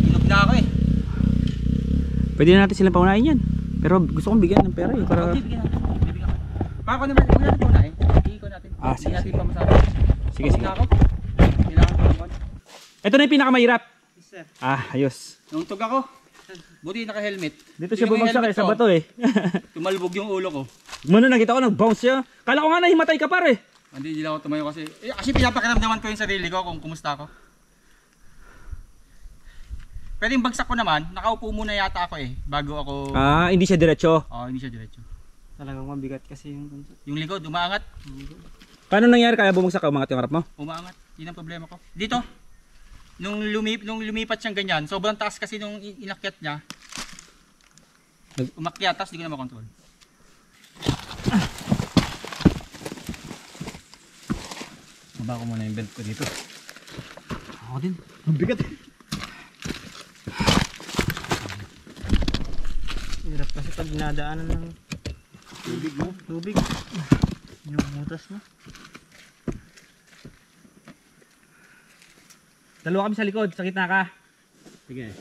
Inog na ako eh. Pwede na natin silang paunahin yan. Pero gusto kong bigyan ng pera eh. Para... Bibigyan natin. Bibigyan ka. Baka naman, huwag natin muna eh. Hindi ko natin. Ah, sige, Hindi natin sige. pamasabi. Sige, sige. Ako. Kailangan ko naman. Ito na yung pinakamahirap. Yes, sir. Ah, ayos. Nung tug ako, buti naka-helmet. Dito siya bumagsak eh, sa bato eh. Tumalbog yung ulo ko. Muna nakita ko nag-bounce siya. Kala ko nga nahimatay ka par eh. Hindi lang ako tumayo kasi pinapakiramdaman ko yung sarili ko kung kumusta ako. Pero yung bagsak ko naman, nakaupo muna yata ako eh bago ako. Ah, hindi siya diretso. Hindi siya diretso. Talagang mabigat kasi yung Yung likod umaangat. Paano nangyari kaya bumagsak ka? Umangat yung harap mo? Umaangat. Yun ang problema ko. Dito. nung lumipat siyang ganyan, sobrang taas kasi nung inakyat niya. Umakyat, tapos di ko na makontrol. Baba ko muna yung belt ko dito. Ako din. Ang bigat. Hirap kasi pag nadaanan ng tubig mo. Tubig. Yung butas mo. Dalawa kami sa likod, sa gitna ka. Sige.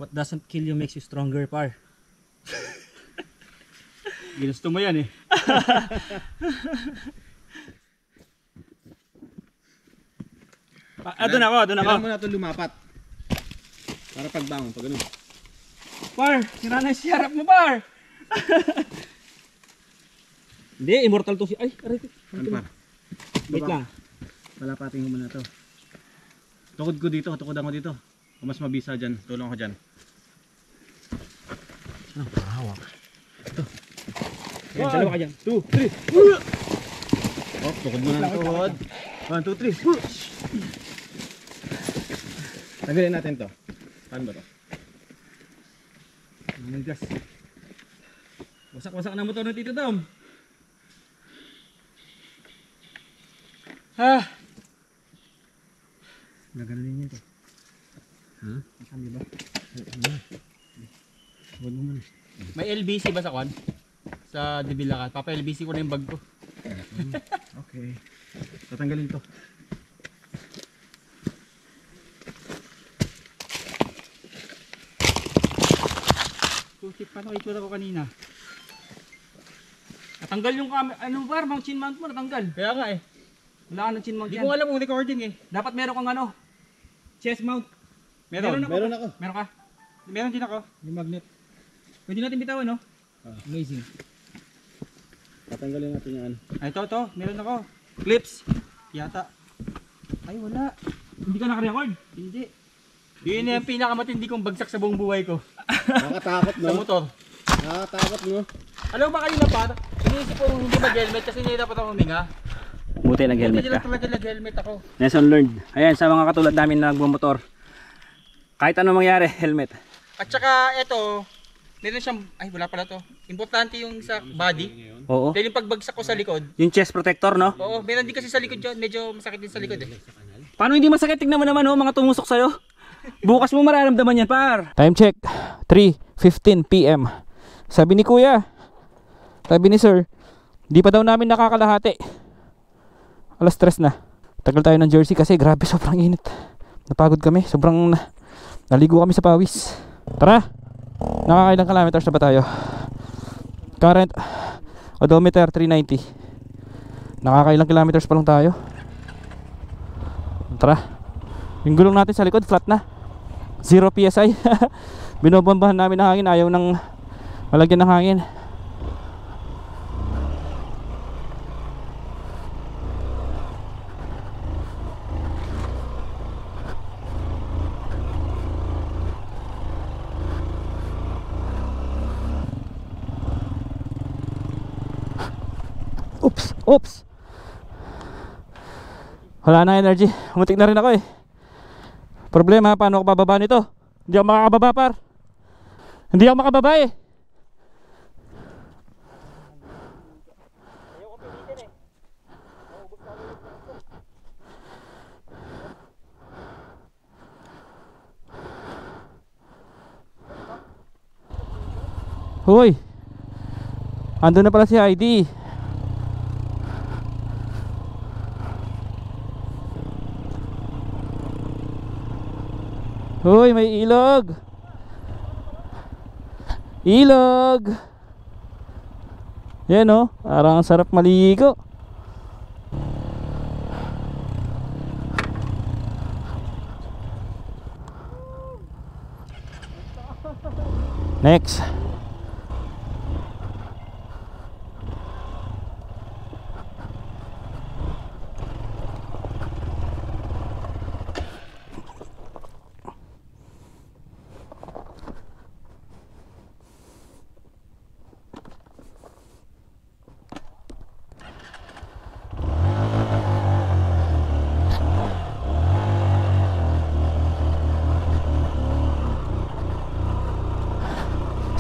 What doesn't kill you makes you stronger, par. Ginusto mo yan eh. Doon ako. Kailangan mo na ito lumapat. Para pagbangon, pag ganun. Par, sira na yung siyarap mo, par. Hindi, immortal to si... Ay, aray. Ano par? Wait lang. Palapating mo muna ito. Tukod ko dito, tukodan ko dito. Kung mas mabisa dyan, tulong ko dyan. Yan, dalawa ka dyan. 2, 3. Oh, tukod mo na ng tuhod. 1, 2, 3. Tanggalin natin to. Paano ba to? Gas. Wasak-wasak na motor ng Tito Dom. Nagano'n yun to. Ha? Saan di ba? Huwag mo muna. May LBC ba sa kwan? Sa Dibilakan. Papa LBC ko na yung bag ko. Okay. Tatanggalin to. Kutit, paano itsura ko kanina? Natanggal yung ano bar, mga chin mount mo, natanggal. Kaya nga eh. Wala ka ng chin mount Hindi yan. ko alam kung recording eh. Dapat meron kang ano, chest mount. Meron ako. Meron ka? Meron din ako. Yung magnet. Pwede natin bitawan, no? Amazing. Tatanggalin natin yung ano. Ay, ito. Meron ako. Clips. Yata. Ay, wala. Hindi ka naka-record? Hindi. Yun yung pinakamatindi kong bagsak sa buong buhay ko. Nakatakot, no? Sa motor. Nakatakot, no? Alam mo ba kanina pa? Iniisip ko hindi mag-helmet kasi hindi dapat ako huminga. Buti nag-helmet Hindi ka. talaga nag-helmet ako. Lesson learned. Ayan, sa mga katulad namin na nagmumotor. Kahit ano mangyari, helmet. At saka ito, meron siyang, ay wala pala to. Importante yung sa body. Oo. Dahil yung pagbagsak ko sa likod. Yung chest protector, no? Oo, meron din kasi sa likod yun. Medyo masakit din sa likod eh. Paano hindi masakit? Tignan mo naman, oh, mga tumusok sa'yo. Bukas mo mararamdaman yan, par. Time check, 3:15 PM. Sabi ni kuya, sabi ni sir, di pa daw namin nakakalahati. Alas 3 na. Tagal tayo ng jersey kasi grabe sobrang init. Napagod kami, sobrang naligo kami sa pawis. Tara, nakakailang kilometers na ba tayo? Current odometer 390. Nakakailang kilometers pa lang tayo. Tara, yung gulong natin sa likod flat na, 0 PSI. Binobombahan namin ng hangin, ayaw ng malagyan ng hangin. Oops. Wala na energy. Umutik na rin ako eh. Problema, paano ako bababa nito? Hindi ako makakababa, par. Hindi ako makababa eh. Hoy, andun na pala si ID. Hoy, may ilog. Ilog. Yan oh, parang sarap maligo. Next.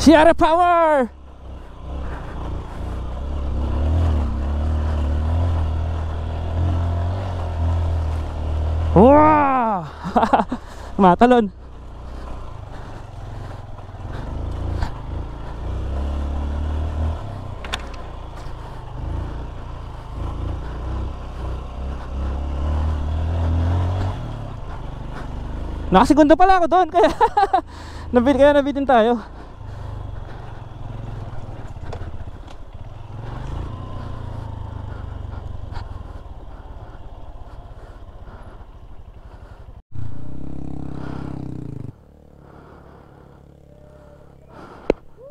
Sierra Power! Wow! Matalon. Nakasigunda pala ako doon kaya nabitin tayo.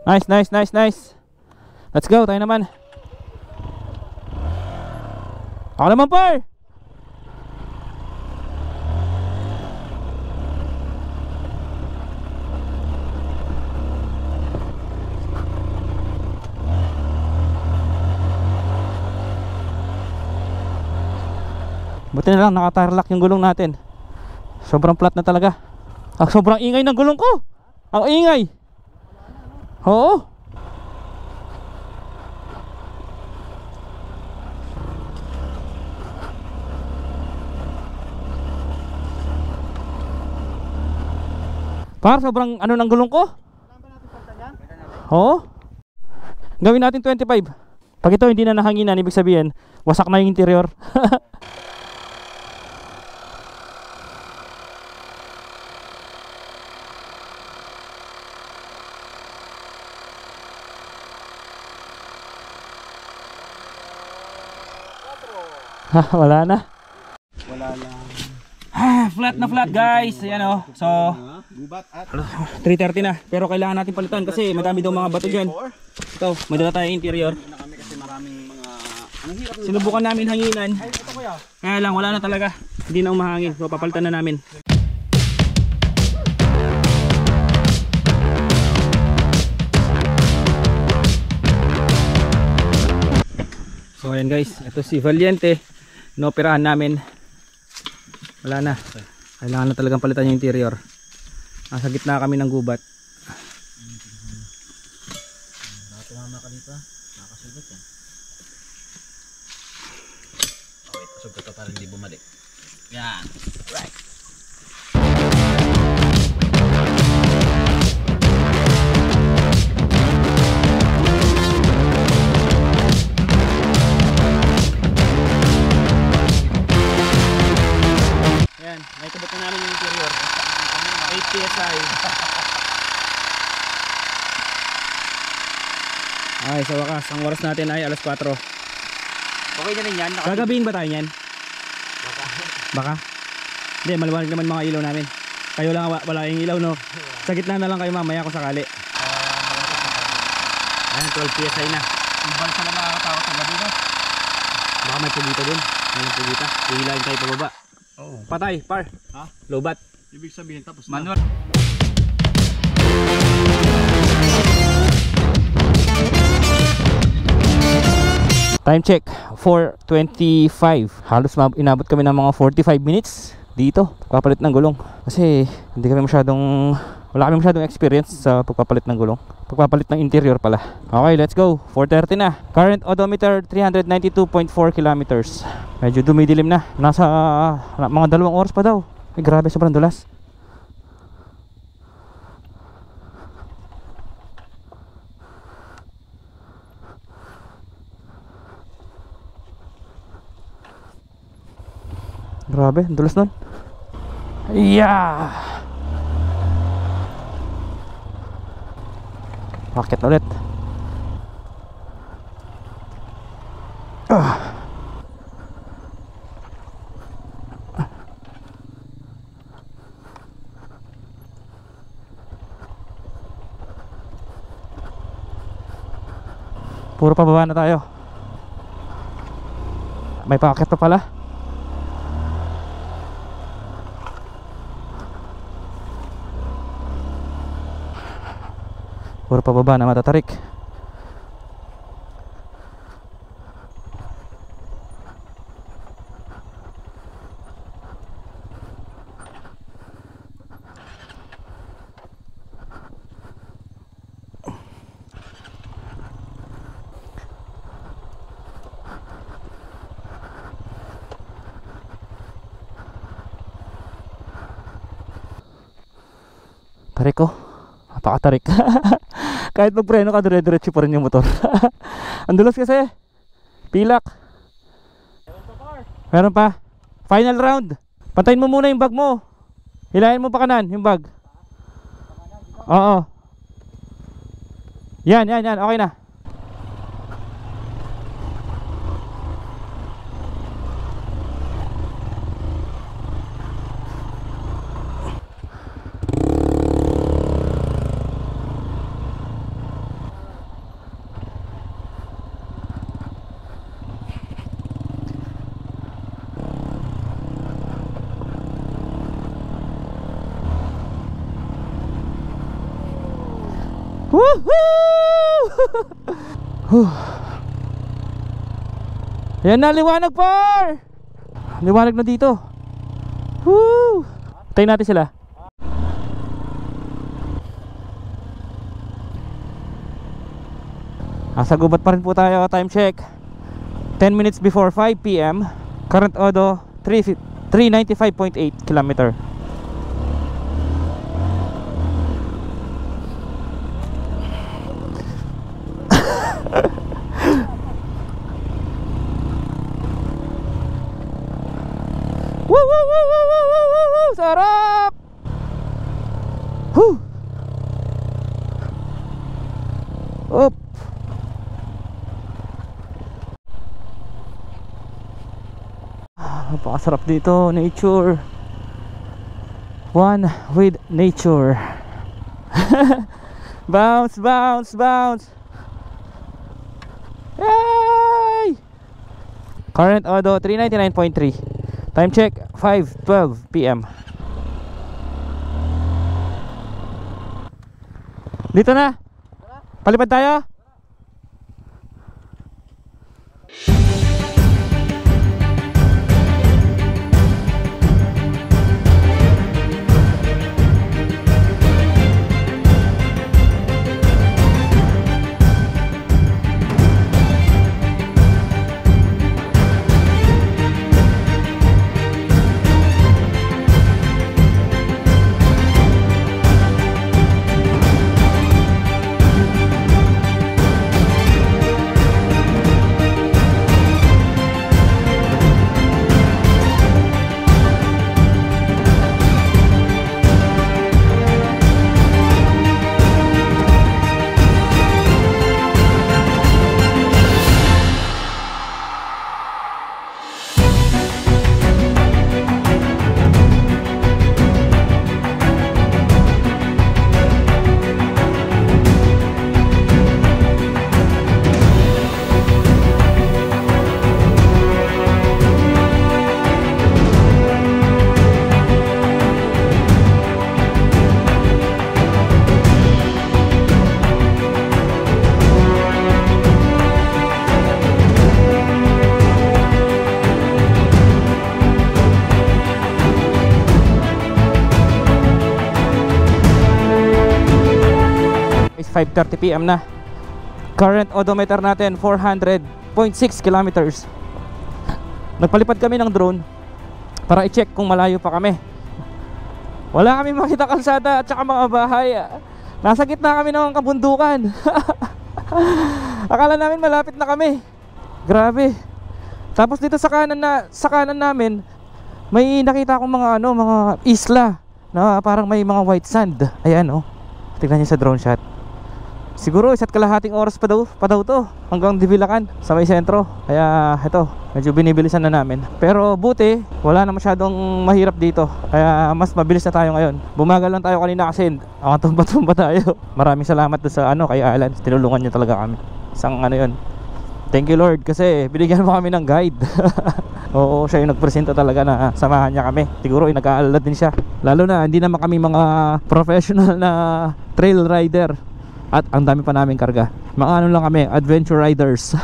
Nice. Let's go, tayo naman. Ako naman, par. Buti na lang naka-tire-lock yung gulong natin. Sobrang flat na talaga. Sobrang ingay ng gulong ko. Ang ingay. Oo. Par, sobrang ano ng gulong ko. Oo. Gawin natin 25. Pag ito hindi na nahanginan, ibig sabihin wasak na yung interior. Wala na. Flat na flat guys. Ayan o. So 3:30 na. Pero kailangan natin palitan kasi madami daw mga bato dyan. Ito, may dala tayong interior. Sinubukan namin hanginan. Kaya lang wala na talaga. Hindi na umahangin. So papalitan na namin. So ayan guys, ito si Valiente. Inoperahan namin. Wala na. Kailangan na talagang palitan yung interior. Nasa gitna kami ng gubat. Tumama ka dito. Nakasugat yan. Wait, sugat ka para hindi bumalik. Yan. Right. Naikabot na namin yung interior. 8 PSI. Ay, sa wakas, ang oras natin ay alas 4. Okay na rin yan. Gagabihin ba tayo yan? Baka? Hindi, maliwanag naman mga ilaw namin. Kayo lang wala yung ilaw, no? Sa gitna na lang kayo mamaya kung sakali. Ayan, 12 PSI na. Ibang sa lang nakakatawa sa gabi na. Baka may pugita dun. May pugita. Ihilain tayo pababa. Oo. Patay, par. Ha? Lobat. Ibig sabihin tapos Manual. Time check, 4:25. Halos inabot kami ng mga 45 minutes dito pagpapalit ng gulong. Kasi hindi kami wala kami masyadong experience sa pagpapalit ng gulong. Pagpapalit ng interior pala. Okay, let's go. 4:30 na. Current odometer 392.4 kilometers. Medyo dumidilim na. Nasa mga 2 oras pa daw. Ay, grabe, sobrang dulas. Grabe, dulas nun. Yeah! Bakit ulit? Puro pababa na tayo. May paakyat pa pala. Puro pababa na matatarik. Tarik ko. Napakatarik. Kahit magpreno ka, dire-diretso pa rin yung motor. Ang dulas kasi. Pilak. Meron pa. Final round. Pantayin mo muna yung bag mo. Hilahin mo pa kanan yung bag. Oo. Yan. Okay na. Woohoo! Ayan na, liwanag par! Liwanag na dito. Woo! Tayo natin sila. Asa gubat pa rin po tayo. Time check 10 minutes before 5 PM. Current odo 395.8 km. Sarap! Up. Napakasarap dito, nature. One with nature. Bounce, bounce, bounce. Yay! Current odo 399.3. Time check 5:12 PM. Dito na. Palipad tayo. It's 5:30 PM na. Current odometer natin 400.6 kilometers. Nagpalipad kami ng drone para i-check kung malayo pa kami. Wala kami makita kalsada at saka mga bahay. Nasa gitna kami ng kabundukan. Akala namin malapit na kami. Grabe. Tapos dito sa kanan namin may nakita akong mga mga isla na parang may mga white sand. Ayan oh. Tingnan niyo sa drone shot. Siguro 1.5 oras pa daw to hanggang Divilacan sa may sentro. Kaya ito, medyo binibilisan na namin. Pero buti, wala na masyadong mahirap dito. Kaya mas mabilis na tayo ngayon. Bumagal lang tayo kanina kasi tumba-tumba tayo. Maraming salamat doon sa kay Alan. Tinulungan niya talaga kami. Isang yun. Thank you Lord kasi binigyan mo kami ng guide. Oo, siya yung nagpresenta talaga na samahan niya kami. Siguro nag-aalala din siya. Lalo na hindi naman kami mga professional na trail rider. At ang dami pa namin karga. Mga lang kami, adventure riders.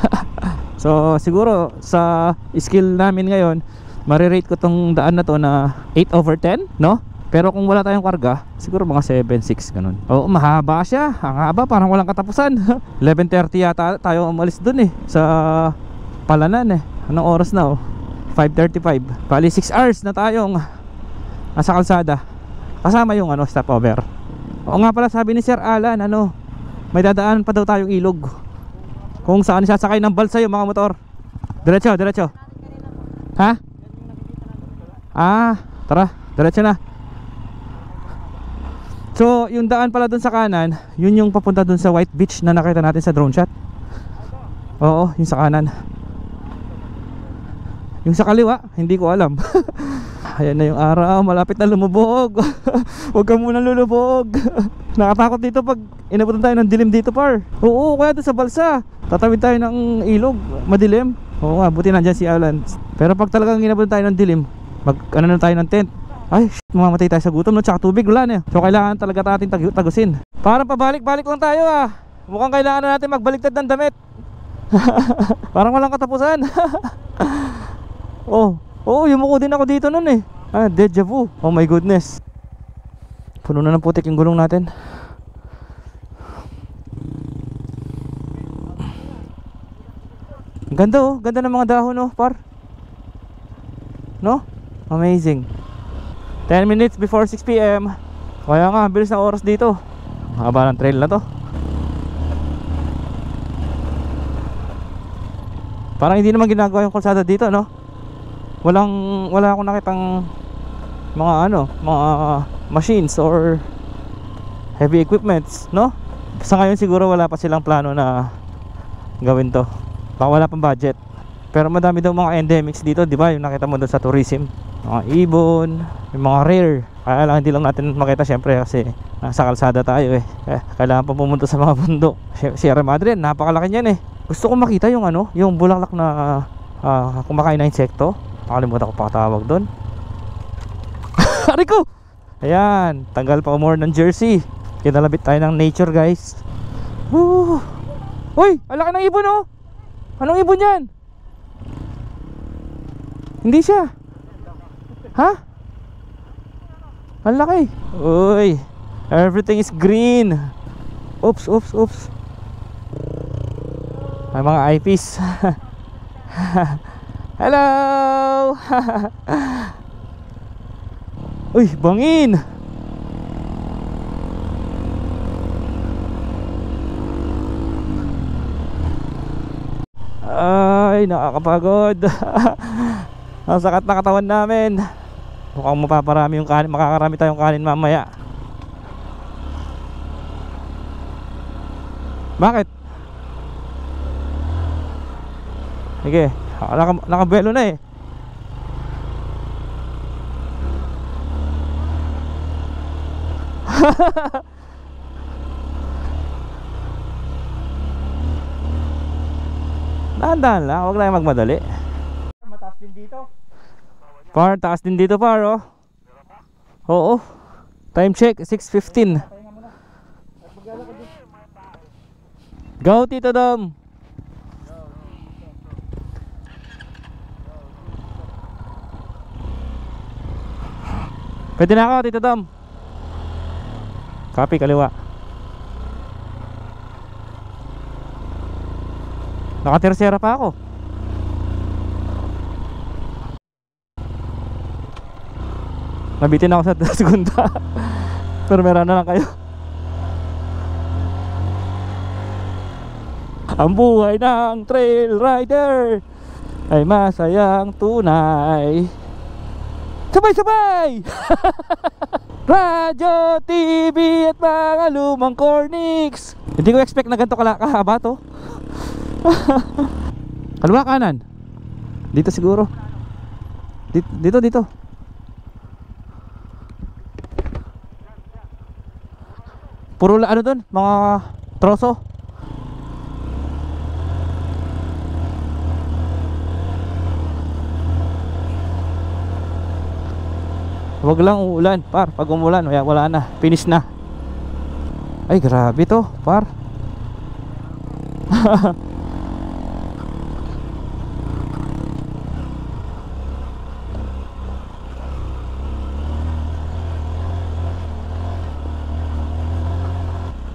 So siguro sa skill namin ngayon, marirate ko tong daan na to na 8/10, no? Pero kung wala tayong karga, siguro mga 7-6 ganun. Oo, mahaba siya. Ang haba, parang walang katapusan. 11:30 yata tayo umalis dun sa Palanan Anong oras na 5:35. Bali 6 hours na tayong nasa kalsada. Kasama yung stopover. Oo nga pala, sabi ni Sir Alan, ano, may dadaanan pa daw tayong ilog kung saan sasakay ng balsa yung mga motor. Diretso, diretso. Ha? Ah, tara, diretso na. So, yung daan pala dun sa kanan, yun yung papunta dun sa White Beach na nakita natin sa drone shot. Oo, yung sa kanan. Yung sa kaliwa, hindi ko alam. Ayan na yung araw, malapit na lumubog. Huwag ka muna lulubog. Nakatakot dito pag inabutan tayo ng dilim dito, par. Oo, kaya doon sa balsa tatawid tayo ng ilog, madilim. Oo nga, buti nandyan si Alan. Pero pag talagang inabutan tayo ng dilim, ano na tayo ng tent, ay shit, mamamatay tayo sa gutom, no? Tsaka tubig, wala na. So kailangan talaga natin tagusin. Parang pabalik-balik lang tayo ah. Mukhang kailangan na natin magbaliktad ng damit. Parang walang katapusan. Oh, yumuko din ako dito nun eh. Ah, deja vu. Oh my goodness. Puno na ng putik yung gulong natin. Ang ganda oh, ganda ng mga dahon oh, par. No? Amazing. 10 minutes before 6 PM. Kaya nga, bilis ng oras dito. Haba ng trail na to. Parang hindi naman ginagawa yung kalsada dito, no? Wala akong nakitang mga machines or heavy equipments, no? Sa ngayon siguro wala pa silang plano na gawin to. Baka wala pang budget. Pero madami daw mga endemics dito, di ba? Yung nakita mo doon sa tourism, mga ibon, yung mga rare. Kaya lang hindi lang natin makita syempre kasi nasa kalsada tayo eh. Kailangan pa pumunta sa mga bundok. Sierra Madre, napakalaki niyan eh. Gusto ko makita yung yung bulaklak na kumakain na insekto. Nakalimutan ko pa tawag doon. Ari ko! Ayan, tanggal pa more ng jersey. Kinalabit tayo ng nature, guys. Woo! Uy, ang laki ng ibon oh. Anong ibon yan? Hindi siya. Ha? Ang laki. Uy, everything is green. Oops. May mga eyepiece. Hello. Uy, bangin. Ay, nakakapagod. Ang sakat na katawan namin. Mukhang mapaparami yung kanin. Makakarami tayong kanin mamaya. Bakit? Sige, nakabelo na eh. Dahan-dahan lang, huwag na magmadali. Mataas din dito. Par, taas din dito par oh. Oo. Time check, 6:15. Go Tito Dom. Pwede na ako Tito Dom. Copy, kaliwa. Nakatersera pa ako. Nabitin ako sa segunda. Pero meron na lang kayo. Ang buhay ng trail rider ay masayang tunay. Sabay-sabay! Radyo, TV at mga lumang cornix. Hindi ko expect na ganito kahaba to. Kaliwa kanan. Dito siguro. Dito. Puro doon, mga troso. Huwag lang uulan, par. Pag umulan, wala na. Finish na. Ay, grabe to, par.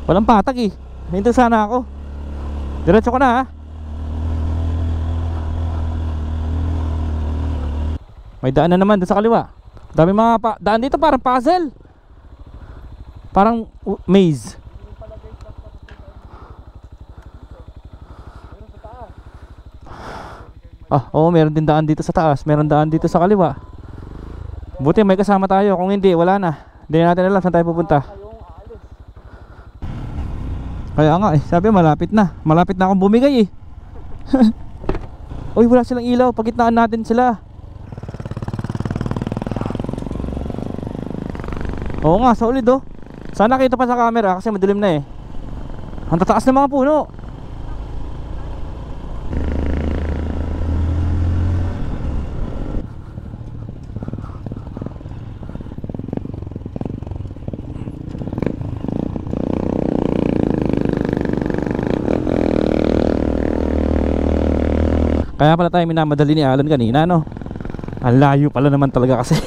Walang patag eh. Hinto sana ako. Diretso ko na ha. May daan na naman doon sa kaliwa. Dami mga daan dito, parang puzzle. Parang maze. Ah, oo, meron din daan dito sa taas. Meron daan dito sa kaliwa. Buti may kasama tayo. Kung hindi, wala na. Hindi natin alam saan tayo pupunta. Kaya nga eh, sabi malapit na. Malapit na akong bumigay eh. Uy, wala silang ilaw. Pagitnaan natin sila. Oo nga, solid oh. Sana kita pa sa camera kasi madilim na eh. Ang tataas ng mga puno. Kaya pala tayo minamadali ni Alan kanina, no? Ang layo pala naman talaga kasi.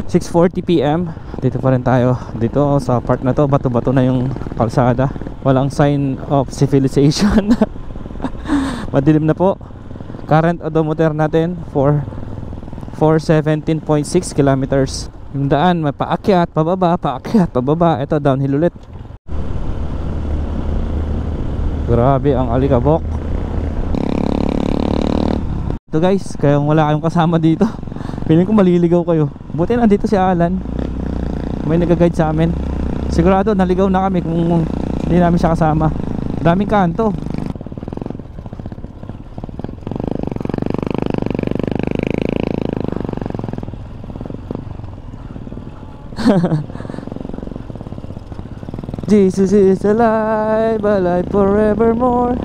6:40 PM. Dito pa rin tayo. Dito sa part na to, bato-bato na yung kalsada. Walang sign of civilization. Madilim na po. Current odometer natin for 417.6 kilometers. Yung daan may paakyat, pababa, paakyat, pababa. Ito downhill ulit. Grabe ang alikabok. Ito guys, kaya wala kayong kasama dito. Piling ko maliligaw kayo. Buti nandito si Alan. May nag-guide sa amin. Sigurado naligaw na kami kung hindi namin siya kasama. Daming kanto. Jesus is alive, alive forevermore.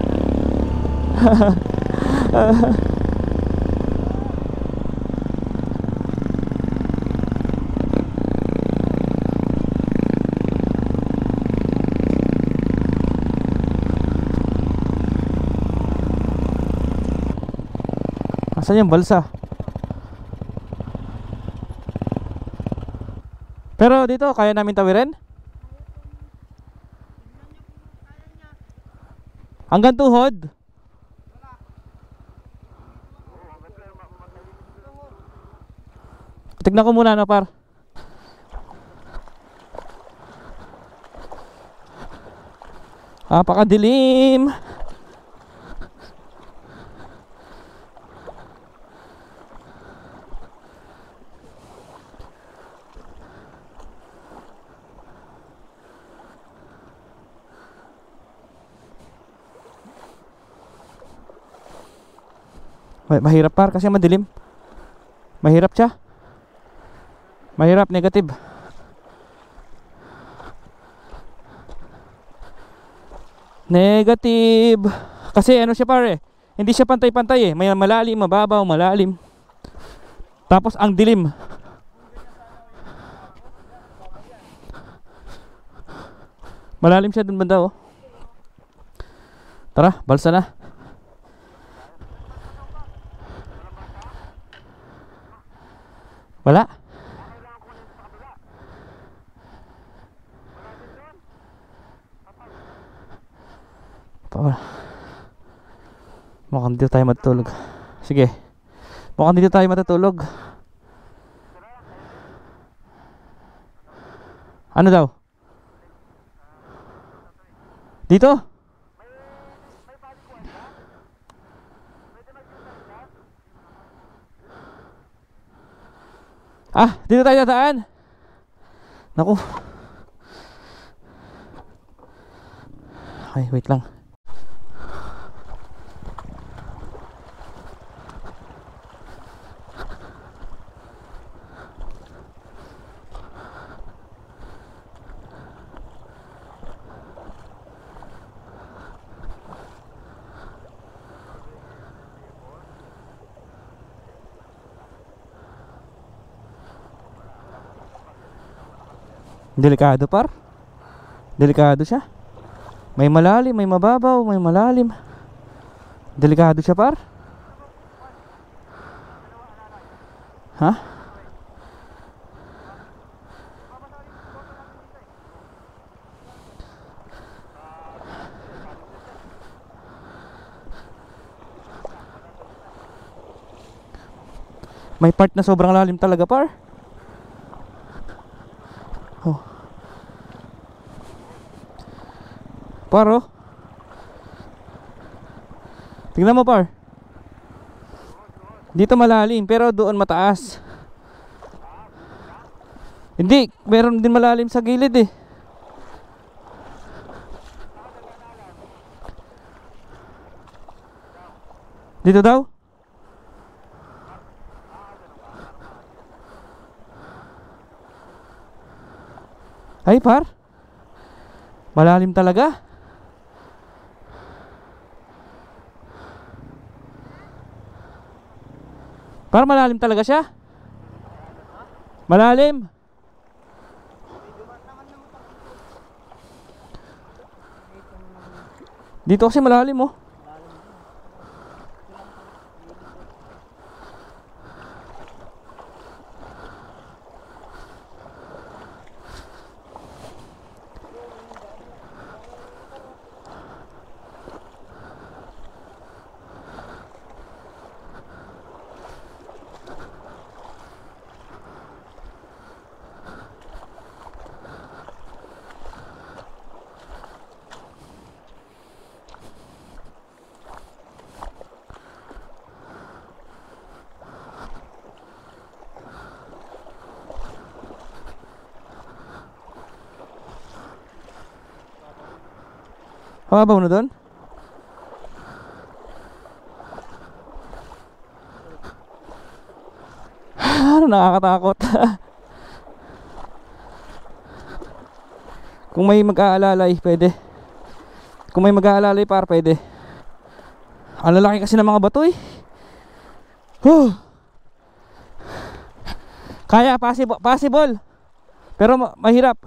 Asan yung balsa? Pero dito kaya namin tawirin? Hanggang tuhod? Tignan ko muna na par. Napakadilim. Mahirap par kasi madilim. Mahirap siya. Mahirap, negative. Negative. Kasi ano siya pare, hindi siya pantay-pantay eh. May malalim, mababaw, malalim. Tapos ang dilim. Malalim siya dun banda oh. Tara, balsa na. Wala. Mukhang dito tayo matutulog. Sige. Mukhang dito tayo matutulog. Ano daw? Dito? Ah, dito tayo dadaan. Naku. Ay, wait lang. Delikado par. Delikado siya. May malalim, may mababaw, may malalim. Delikado siya par. Ha? May part na sobrang lalim talaga par. Oh. Par, oh. Tingnan mo, par. Dito malalim, pero doon mataas. Hindi, meron din malalim sa gilid eh. Dito daw? Ay, par. Malalim talaga. Par, malalim talaga siya. Malalim. Dito kasi malalim, oh. Mababaw na doon? Ano, nakakatakot. Kung may mag-aalalay, pwede. Kung may mag-aalalay, par, pwede. Ang lalaki kasi ng mga bato eh. Kaya, possible. Pero mahirap.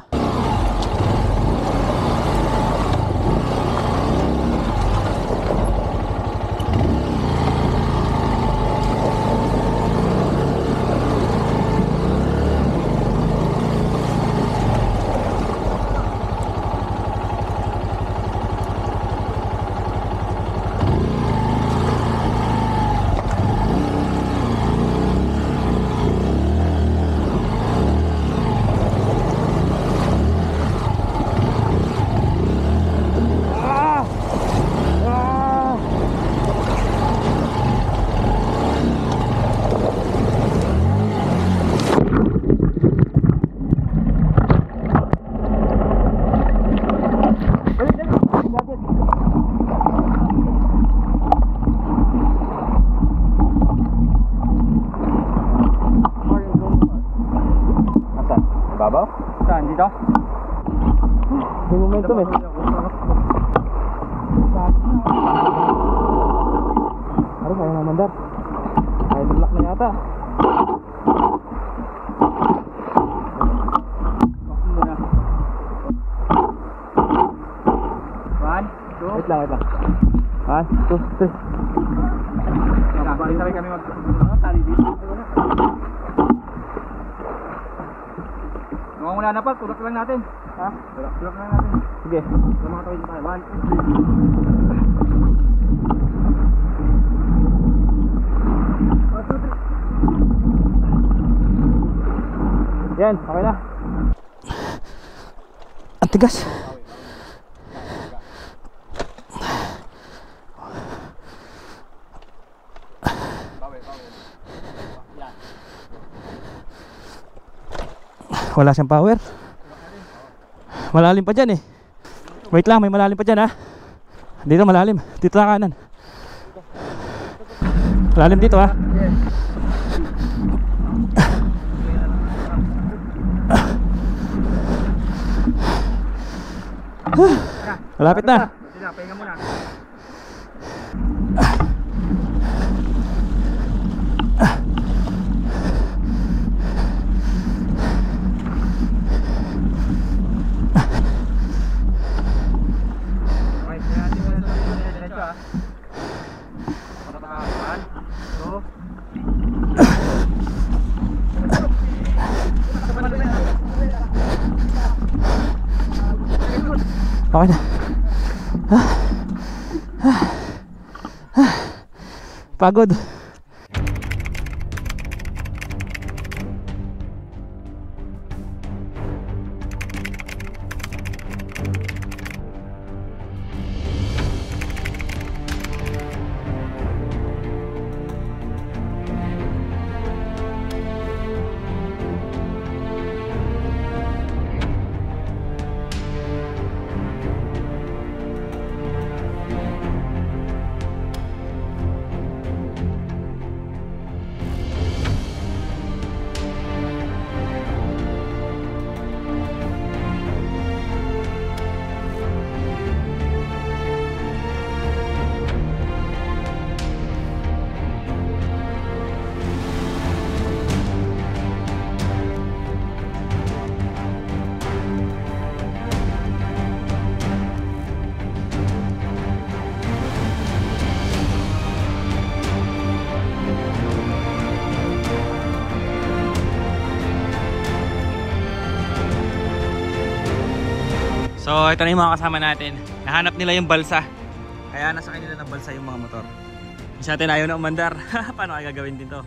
Babaw? Saan? Dito? May momentum eh. Ano, kaya na mandar. Kaya nilak na yata. Wait lang. 1, 2, 3. Sabay kami tali dito. Wala na pa, tulak lang natin. Ha? Tulak lang natin. Sige. Sa mga tawid tayo. 1, 2, 3. Yan, okay na. Ang tigas. Wala siyang power. Malalim pa dyan eh. Wait lang, may malalim pa dyan ha. Dito malalim, dito sa kanan. Malalim dito ha. Malapit na. Sila, pahinga muna. Okay na. Pagod. So ito na yung mga kasama natin. Nahanap nila yung balsa. Kaya nasa kanila ng balsa yung mga motor. Isa natin ayaw na umandar. Paano kaya gagawin din to?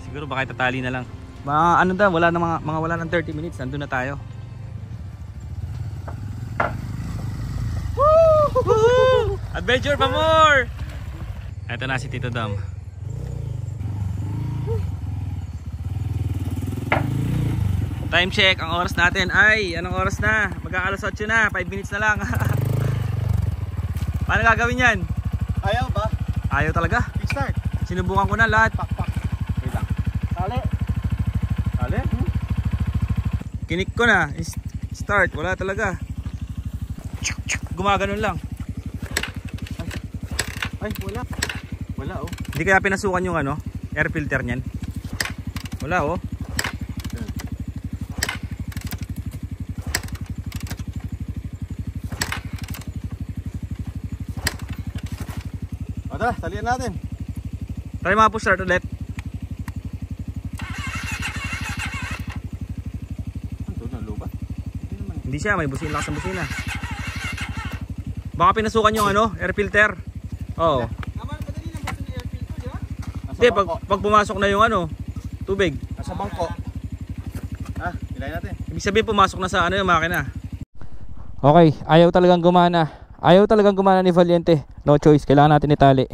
Siguro baka itatali na lang. Mga ano daw, wala na mga wala ng 30 minutes. Nandun na tayo. Woo! Adventure pa more! Ito na si Tito Dam. Time check, ang oras natin ay, anong oras na? Magkakalas 8 na, 5 minutes na lang. Paano gagawin yan? Ayaw ba? Ayaw talaga. Start. Sinubukan ko na lahat. Pak. Wait lang. Sali. Sali? Kinik ko na. Start, wala talaga. Gumaganon lang. Ay, wala. Wala oh. Hindi kaya pinasukan yung ano, air filter niyan. Wala oh. Tara, salihan natin. Try mga push start ulit. Hindi siya, may busina, lakas ng busina. Baka pinasukan yung ano, air filter. Oo. Hindi, pag pumasok na yung ano, tubig. Nasa bangko. Ilay natin. Ibig sabihin pumasok na sa ano yung makina. Okay, ayaw talagang gumana. Ayaw talagang gumana ni Valiente. No choice, kailangan natin itali.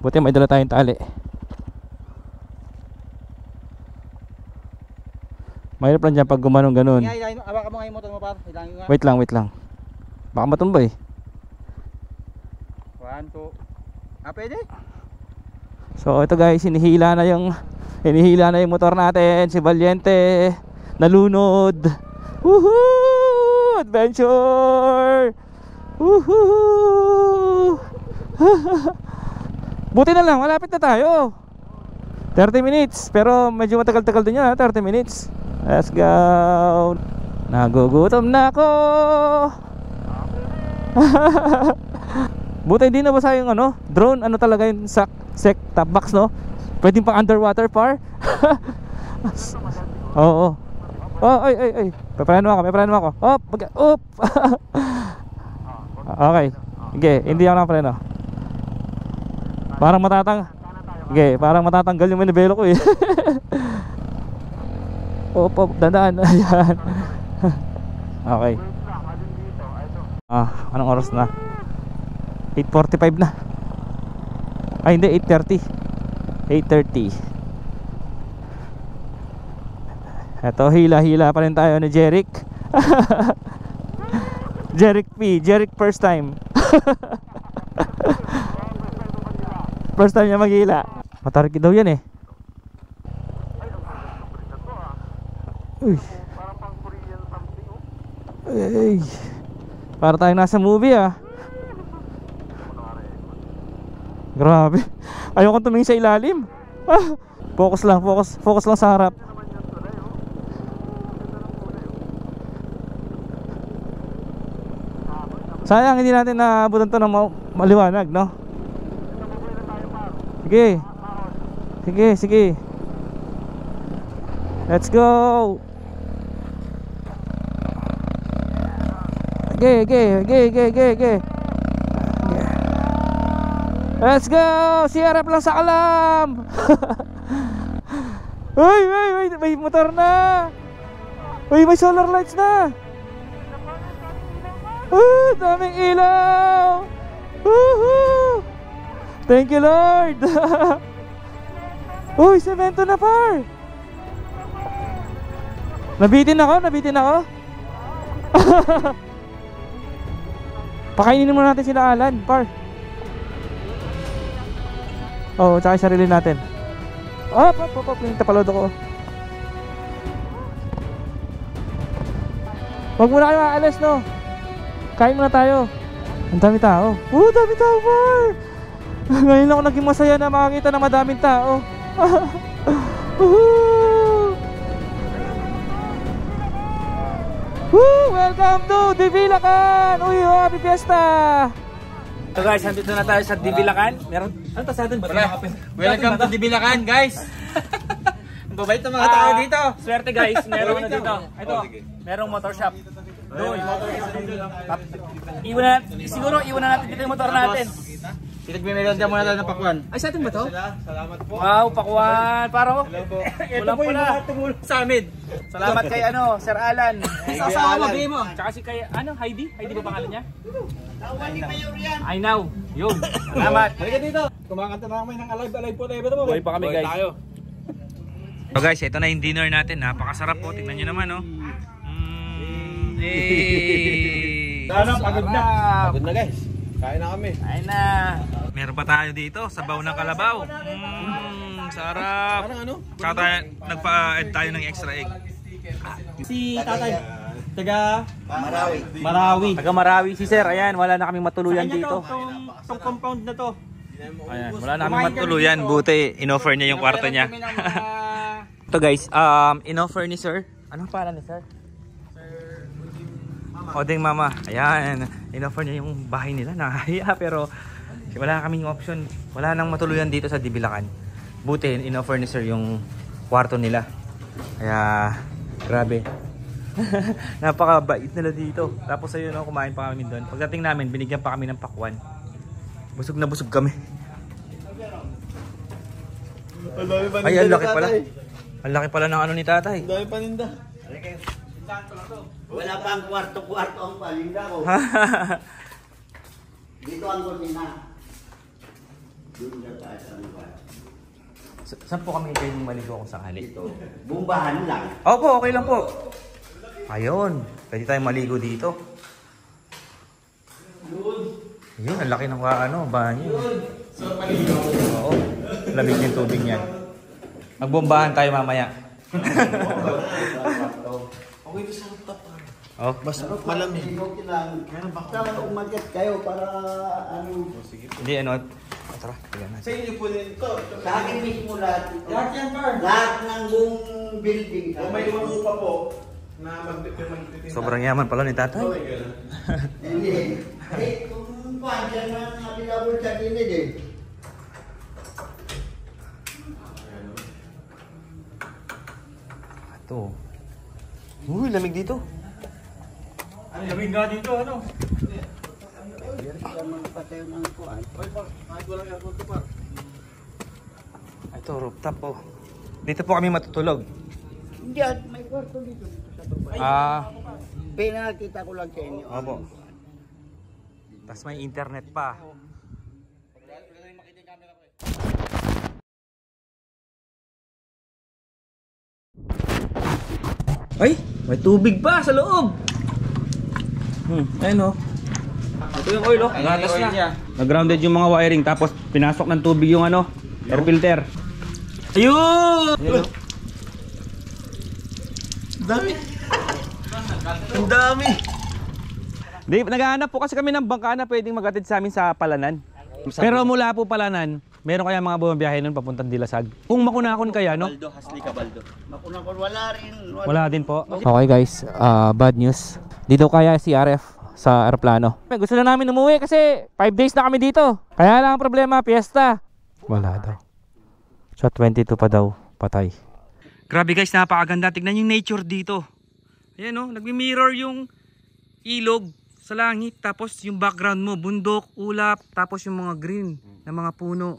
Buti may dala tayong tali. Mahirap lang dyan pag gumanong ganun. Awakan mo nga yung motor mo par. Wait lang. Baka matumba eh. 1, 2. Pwede? So ito guys, hinihila na yung motor natin. Si Valiente nalunod. Woohoo! Adventure! Woohoo! Buti na lang, malapit na tayo. 30 minutes, pero medyo matagal-tagal din yan, 30 minutes. Let's go. Nagugutom na ako. Buti hindi na basa yung ano, drone, ano talaga yung sec top box, no? Pwedeng pang underwater par. Oo. Oh, ay. May preno ako. Op. Okay. Sige, hindi ako nakapreno. Parang matatanggal yung manibelo ko eh. Op, dandaan. Ayan. Okay. Anong oras na? 8:45 na. Ay hindi, 8:30. Eto, hila pa rin tayo ni Jeric. Jeric first time. First time niya maghila. Matarik daw yan eh. Uy. Ay. Para tayong nasa movie ah. Grabe. Ayoko tumingin sa ilalim. Focus lang sa harap. Sayang hindi natin naabutan to ng maliwanag, no? Sige. Let's go. Okay. Let's go. CRF lang sa kalam. Uy, may motor na. Uy, may solar lights na. Daming ilaw. Woohoo! Thank you Lord. Uy, semento na par. Nabitin ako. Pakainin muna natin sila Alan par. Oo, tsaka yung sarili natin. Op, yung tapalod ako. Huwag muna kayo aalis, no? Kain muna tayo. Ang dami tao. Dami tao par. Ngayon ako naging masaya na makakita ng madaming tao. Welcome to Divilacan. Uy, happy fiesta. So guys, nandito na tayo sa Divilacan. Meron, ano to sa atin? Welcome to Divilacan guys. Ang babait ng mga tao dito. Swerte guys, meron na dito. Ito, merong motor shop. Doon. Siguro iwan na natin dito yung motor natin. Pinagmimerienda muna tayo ng pakwan. Ay, sa atin ba to? Salamat po. Wow, pakwan. Paro. Ito po yung mga tumulong sa amin. Salamat kay Sir Alan. Sa asawa mo, bigay mo. Tsaka si kay Heidi. Heidi ba pangalan niya? I know. Yun. Salamat. Halika dito. Kumakanta na kami ng alive po tayo. Buhay pa kami, guys. So guys, ito na yung dinner natin. Napakasarap po. Tingnan nyo naman, oh. Hey! Pagod na. Pagod na, guys. Kain na kami. Kain na. Meron pa tayo dito, sabaw ng kalabaw. Sarap. Parang ano? Tsaka nagpa-add tayo ng extra egg. Si tatay. Taga Marawi. Taga Marawi si Sir. Ayan, wala na kaming matuluyan dito. Itong compound na to. Ayan, wala na kaming matuluyan. Buti, in-offer niya yung kwarto niya. Ito guys, in-offer ni Sir. Anong pangalan ni Sir? Odeng Mama. Ayan, in-offer niya yung bahay nila. Nakakaya pero wala kaming option. Wala nang matuluyan dito sa Dibilacan. Buti, in-offer ni Sir yung kwarto nila. Kaya, grabe. Napakabait nila dito. Tapos ayun, kumain pa kami doon. Pagdating namin, binigyan pa kami ng pakwan. Busog na busog kami. Ay, ang laki pala. Ang laki pala ng ano ni tatay. Dami paninda. Wala pang kwarto-kwarto ang palinda ko. Dito ang kusina. Doon na tayo sa lugar. Saan po kami pwedeng maligo kung sakali? Dito. Bumbahan lang. Opo, okay lang po. Ayun, pwede tayong maligo dito. Ayun, ang laki ng banyo. Oo, lamig yung tubig niyan. Magbombahan tayo mamaya. Okay, ito sa rooftop. Oh. Mas malamig. Ikaw lang. Basta umagat kayo para ano. Hindi, tara, tignan natin. Sa inyo po din ito. Sa akin mismo lahat ito. Lahat yan, Par. Lahat ng buong building. Kung may lumang pa po, na Sobrang yaman pala ni tatay. Hindi. Kung dyan na nabilabol sa gilid eh. Ito. Uy, lamig dito. Ang lamig nga dito, ano? Magpatayo ng kuwan. Kahit walang aircon to, Par. Ito, rooftop po. Dito po kami matutulog. Hindi, may kwarto dito sa baba. Pinakita ko lang sa inyo. Opo. Tapos may internet pa. Ay, may tubig pa sa loob. Ayun, oh. Ito yung oil, oh. Gatas na. Nag-grounded yung mga wiring tapos pinasok ng tubig yung air filter. Ayun! Ayun, oh. Dami. Ang dami. Di, naghahanap po kasi kami ng bangka na pwedeng magatid sa amin sa Palanan. Pero mula po Palanan, meron kaya mga bumabiyahe nun papuntang Dilasag. Kung makunakon kaya, no? Baldo, Hasli ka, Baldo. Makunakon, wala rin. Wala din po. Okay guys, bad news. Dito kaya si RF sa aeroplano. Gusto na namin umuwi kasi 5 days na kami dito. Kaya lang ang problema, piyesta. Wala daw. Sa 22 pa daw, patay. Grabe guys, napakaganda. Tignan yung nature dito. Ayan o, nagmi-mirror yung ilog sa langit. Tapos yung background mo, bundok, ulap, tapos yung mga green na mga puno.